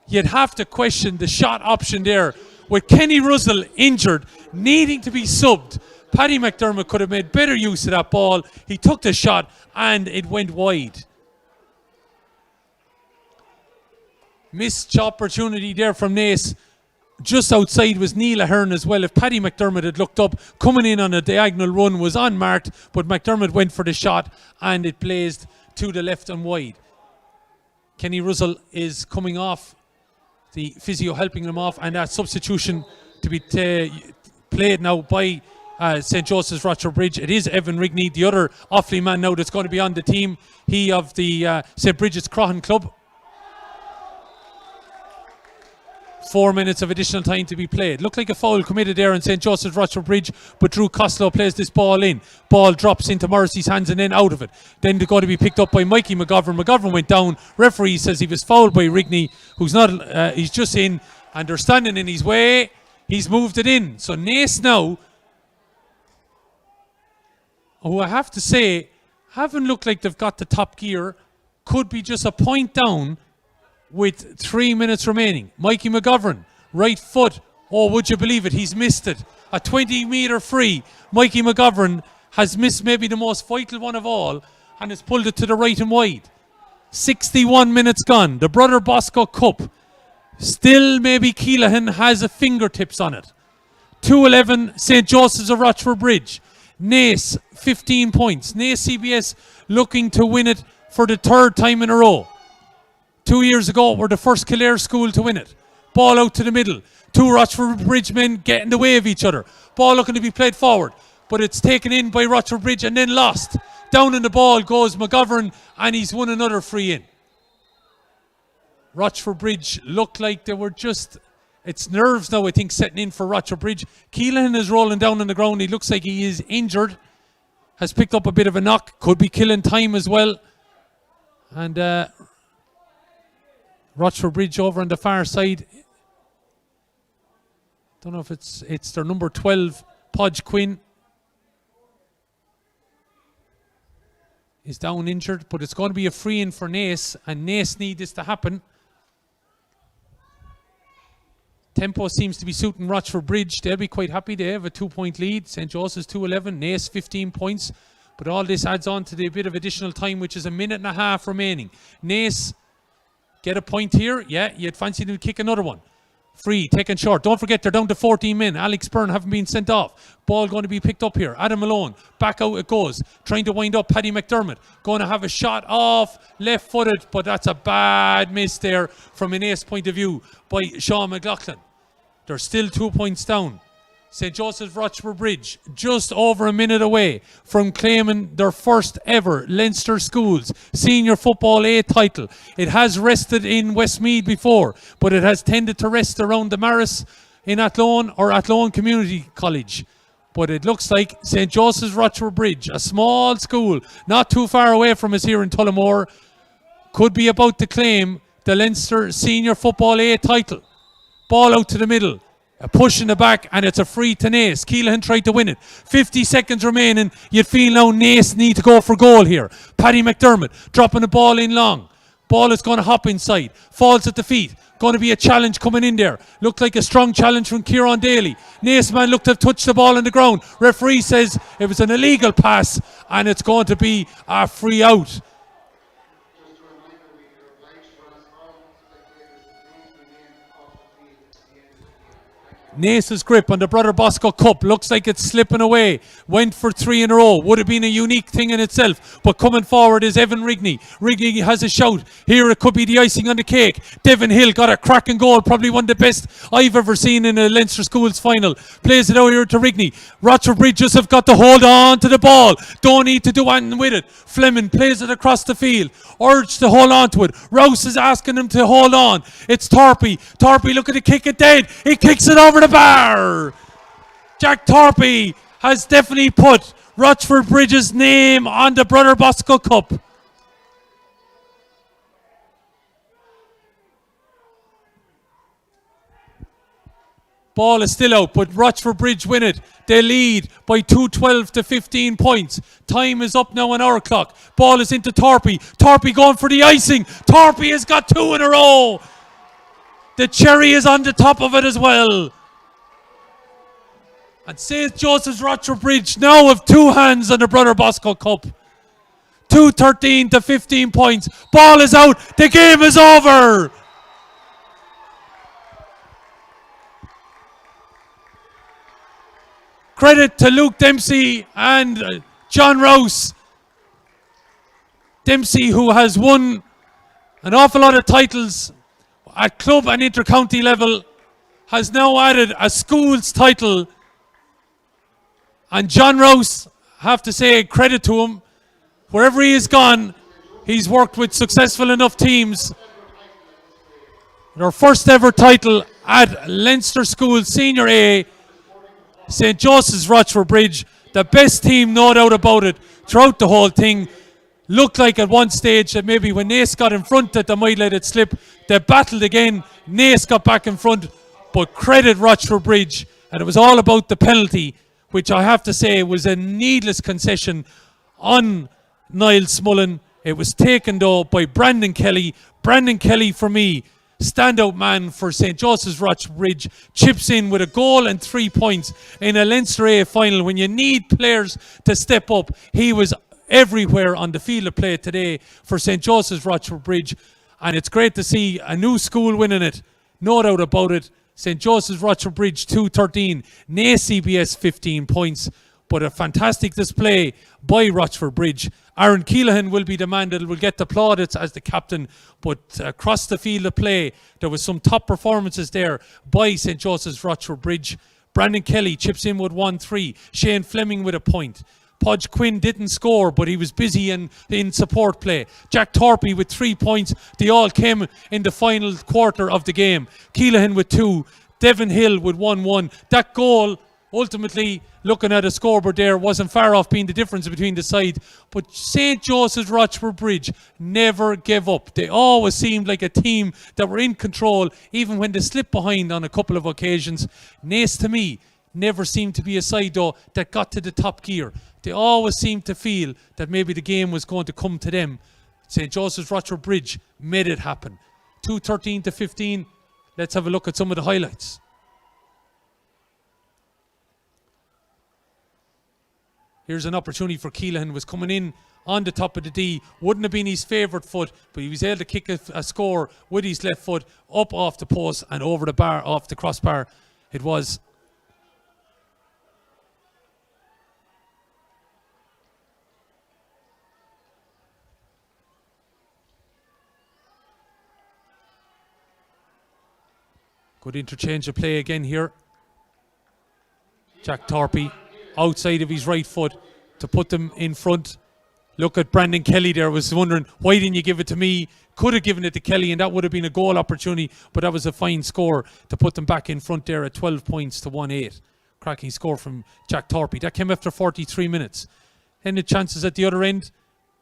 You'd have to question the shot option there. With Kenny Russell injured, needing to be subbed, Paddy McDermott could have made better use of that ball. He took the shot and it went wide. Missed opportunity there from Naas. Just outside was Neil Ahern as well. If Paddy McDermott had looked up, coming in on a diagonal run, was unmarked, but McDermott went for the shot and it blazed to the left and wide. Kenny Russell is coming off, the physio helping him off, and that substitution to be played now by St. Joseph's Rochfortbridge. It is Evan Rigney, the other Offaly man now that's going to be on the team. He of the St. Bridget's Croghan Club. 4 minutes of additional time to be played. Looked like a foul committed there in St. Joseph's Rochfortbridge, but Drew Costello plays this ball in. Ball drops into Morrissey's hands and then out of it. Then they're going to be picked up by Mikey McGovern. McGovern went down. Referee says he was fouled by Rigney, who's not, he's just in, and they're standing in his way. He's moved it in. So Naas now, who I have to say, haven't looked like they've got the top gear, could be just a point down with 3 minutes remaining. Mikey McGovern, right foot. Oh, would you believe it? He's missed it. A 20-metre free. Mikey McGovern has missed maybe the most vital one of all and has pulled it to the right and wide. 61 minutes gone. The Brother Bosco Cup. Still maybe Keelan has a fingertips on it. 2-11 St. Joseph's of Rochfortbridge. Naas, 15 points. Naas CBS looking to win it for the 3rd time in a row. 2 years ago, we're the first Kildare school to win it. Ball out to the middle. 2 Rochfortbridge men get in the way of each other. Ball looking to be played forward, but it's taken in by Rochfortbridge and then lost. Down in the ball goes McGovern, and he's won another free in. Rochfortbridge looked like they were just, it's nerves now, I think, setting in for Rochfortbridge. Keelan is rolling down on the ground. He looks like he is injured. Has picked up a bit of a knock. Could be killing time as well. And Rochfortbridge over on the far side. Don't know if it's their number 12, Podge Quinn. Is down injured, but it's going to be a free in for Naas, and Naas need this to happen. Tempo seems to be suiting Rochfortbridge. They'll be quite happy. They have a 2-point lead. St. Joseph's 2-11, Naas 15 points. But all this adds on to the bit of additional time, which is a minute and a half remaining. Naas get a point here. Yeah, you'd fancy them to kick another one. Free, taken short. Don't forget, they're down to 14 men. Alex Byrne haven't been sent off. Ball going to be picked up here. Adam Malone, back out it goes. Trying to wind up Paddy McDermott. Going to have a shot off, left-footed, but that's a bad miss there from an Naas point of view by Sean McLaughlin. They're still 2 points down. St. Joseph's Rochfortbridge just over a minute away from claiming their first ever Leinster Schools Senior Football A title. It has rested in Westmeath before, but it has tended to rest around the Maris in Athlone or Athlone Community College. But it looks like St. Joseph's Rochfortbridge, a small school not too far away from us here in Tullamore, could be about to claim the Leinster Senior Football A title. Ball out to the middle. A push in the back, and it's a free to Naas. Keelan tried to win it. 50 seconds remaining. You'd feel now Naas need to go for goal here. Paddy McDermott dropping the ball in long. Ball is going to hop inside. Falls at the feet. Going to be a challenge coming in there. Looked like a strong challenge from Kieran Daly. Naas man looked to have touched the ball on the ground. Referee says it was an illegal pass, and it's going to be a free out. Naas's grip on the Brother Bosco Cup looks like it's slipping away. Went for 3 in a row. Would have been a unique thing in itself. But coming forward is Evan Rigney. Rigney has a shout. Here it could be the icing on the cake. Devin Hill got a cracking goal. Probably one of the best I've ever seen in a Leinster Schools final. Plays it out here to Rigney. Rochfortbridge just have got to hold on to the ball. Don't need to do anything with it. Fleming plays it across the field. Urged to hold on to it. Rouse is asking him to hold on. It's Torpy. Torpy looking to kick it dead. He kicks it over the bar. Jack Torpy has definitely put Rochfortbridge's name on the Brother Bosco Cup. Ball is still out, but Rochfortbridge win it. They lead by 12 to 15 points. Time is up now on our clock. Ball is into Torpy. Torpy going for the icing. Torpy has got 2 in a row. The cherry is on the top of it as well. And St. Joseph's Rochfortbridge now have 2 hands on the Brother Bosco Cup. 13 to 15 points. Ball is out. The game is over. Credit to Luke Dempsey and John Rouse. Dempsey, who has won an awful lot of titles at club and inter-county level, has now added a schools title. And John Rouse, have to say credit to him. Wherever he has gone, he's worked with successful enough teams. Their first ever title at Leinster Schools Senior A. St. Joseph's Rochfortbridge, the best team, no doubt about it, throughout the whole thing. Looked like at one stage that maybe when Naas got in front that they might let it slip. They battled again. Naas got back in front, but credit Rochfortbridge. And it was all about the penalty, which I have to say was a needless concession on Niall Smullen. It was taken though by Brandon Kelly. Brandon Kelly, for me, standout man for St. Joseph's Rochfortbridge, chips in with a goal and 3 points in a Leinster A final. When you need players to step up, he was everywhere on the field of play today for St. Joseph's Rochfortbridge, and it's great to see a new school winning it, no doubt about it. St. Joseph's Rochfortbridge 2-13, Naas CBS 15 points, but a fantastic display by Rochfortbridge. Aaron Keelan will be the man that will get the plaudits as the captain, but across the field of play, there was some top performances there by St. Joseph's Rochfortbridge. Brandon Kelly chips in with 1-3. Shane Fleming with a point. Podge Quinn didn't score, but he was busy in support play. Jack Torpy with 3 points. They all came in the final quarter of the game. Keelan with 2. Devin Hill with 1-1. That goal ultimately, looking at a scoreboard there, wasn't far off being the difference between the side. But St. Joseph's Rochfortbridge never gave up. They always seemed like a team that were in control, even when they slipped behind on a couple of occasions. Naas, to me, never seemed to be a side, though, that got to the top gear. They always seemed to feel that maybe the game was going to come to them. St. Joseph's Rochfortbridge made it happen. 2-13-15. Let's have a look at some of the highlights. Here's an opportunity for Keelan, was coming in on the top of the D. Wouldn't have been his favourite foot, but he was able to kick a score with his left foot up off the post and over the bar, off the crossbar. It was. Good interchange of play again here. Jack Torpy outside of his right foot to put them in front. Look at Brandon Kelly there. Was wondering, why didn't you give it to me? Could have given it to Kelly, and that would have been a goal opportunity, but that was a fine score to put them back in front there at 12 points to 1-8. Cracking score from Jack Torpy. That came after 43 minutes. And the chances at the other end,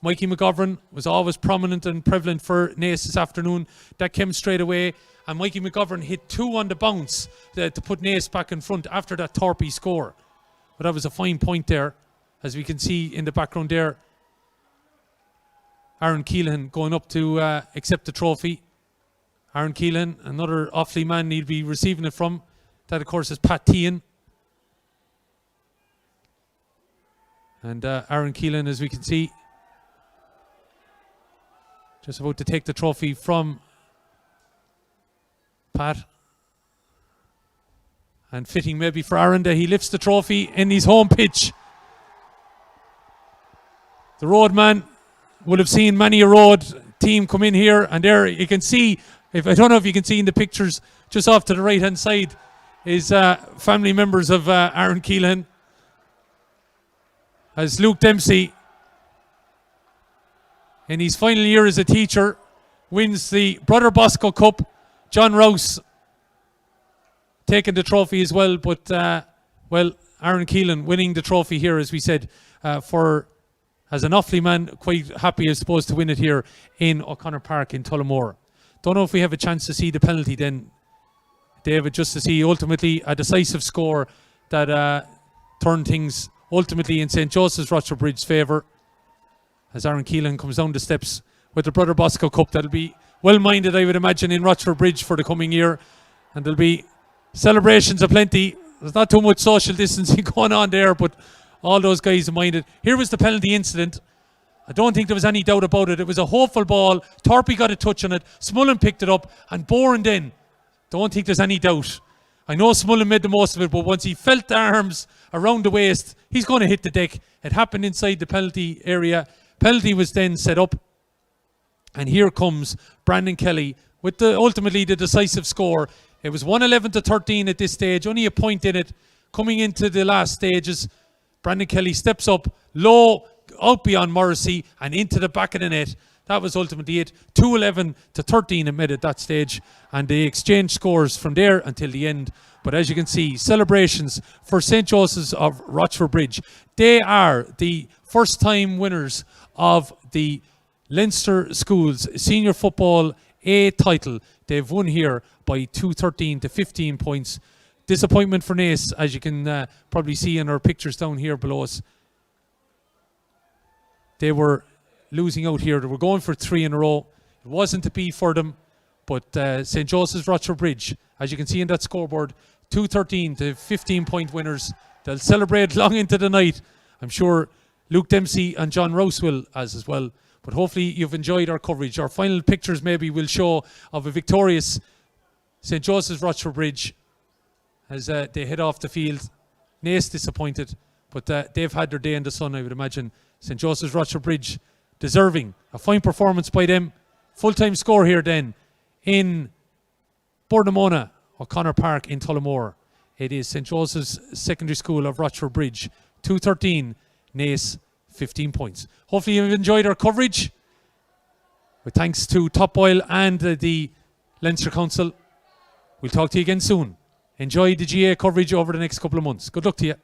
Mikey McGovern was always prominent and prevalent for Naas this afternoon. That came straight away, and Mikey McGovern hit 2 on the bounce to put Naas back in front after that Torpy score. But that was a fine point there, as we can see in the background there. Aaron Keelan going up to accept the trophy. Aaron Keelan, another Offaly man he'll be receiving it from. That, of course, is Pat Tehan. And Aaron Keelan, as we can see, just about to take the trophy from Pat. And fitting maybe for Aaron that he lifts the trophy in his home pitch. The roadman would have seen many a road team come in here, and there you can see, I don't know if you can see in the pictures, just off to the right hand side is family members of Aaron Keelan, as Luke Dempsey, in his final year as a teacher, wins the Brother Bosco Cup. John Rouse taking the trophy as well, but well, Aaron Keelan winning the trophy here, as we said, as an Offaly man, quite happy, I suppose, to win it here in O'Connor Park in Tullamore. Don't know if we have a chance to see the penalty then, David, just to see ultimately a decisive score that turned things ultimately in St. Joseph's Rochfortbridge's favour, as Aaron Keelan comes down the steps with the Brother Bosco Cup. That'll be well-minded, I would imagine, in Rochfortbridge for the coming year, and there'll be celebrations aplenty. There's not too much social distancing going on there, but all those guys are minded. Here was the penalty incident. I don't think there was any doubt about it. It was a hopeful ball. Torpy got a touch on it. Smullen picked it up, and Boren then. Don't think there's any doubt. I know Smullen made the most of it, but once he felt the arms around the waist, he's going to hit the deck. It happened inside the penalty area. Penalty was then set up, and here comes Brandon Kelly with ultimately the decisive score. It was 111-13 at this stage, only a point in it. Coming into the last stages, Brandon Kelly steps up low, out beyond Morrissey, and into the back of the net. That was ultimately it. 211-13 it made at that stage, and they exchanged scores from there until the end. But as you can see, celebrations for St. Joseph's of Rochfortbridge. They are the first-time winners of the Leinster Schools Senior Football A title. They've won here by 213-15 points. Disappointment for Naas, as you can probably see in our pictures down here below us. They were losing out here. They were going for 3 in a row. It wasn't to be for them, but St. Joseph's Rochfortbridge, as you can see in that scoreboard, 213-15 point winners. They'll celebrate long into the night. I'm sure Luke Dempsey and John Rouse will as well. But hopefully you've enjoyed our coverage. Our final pictures maybe will show of a victorious St. Joseph's Rochfortbridge as they head off the field. Naas disappointed, but they've had their day in the sun, I would imagine. St. Joseph's Rochfortbridge deserving a fine performance by them. Full-time score here then in Bournemona, O'Connor Park in Tullamore. It is St. Joseph's Secondary School of Rochfortbridge, 213, Naas 15 points. Hopefully you've enjoyed our coverage. With thanks to Top Oil and the Leinster Council. We'll talk to you again soon. Enjoy the GA coverage over the next couple of months. Good luck to you.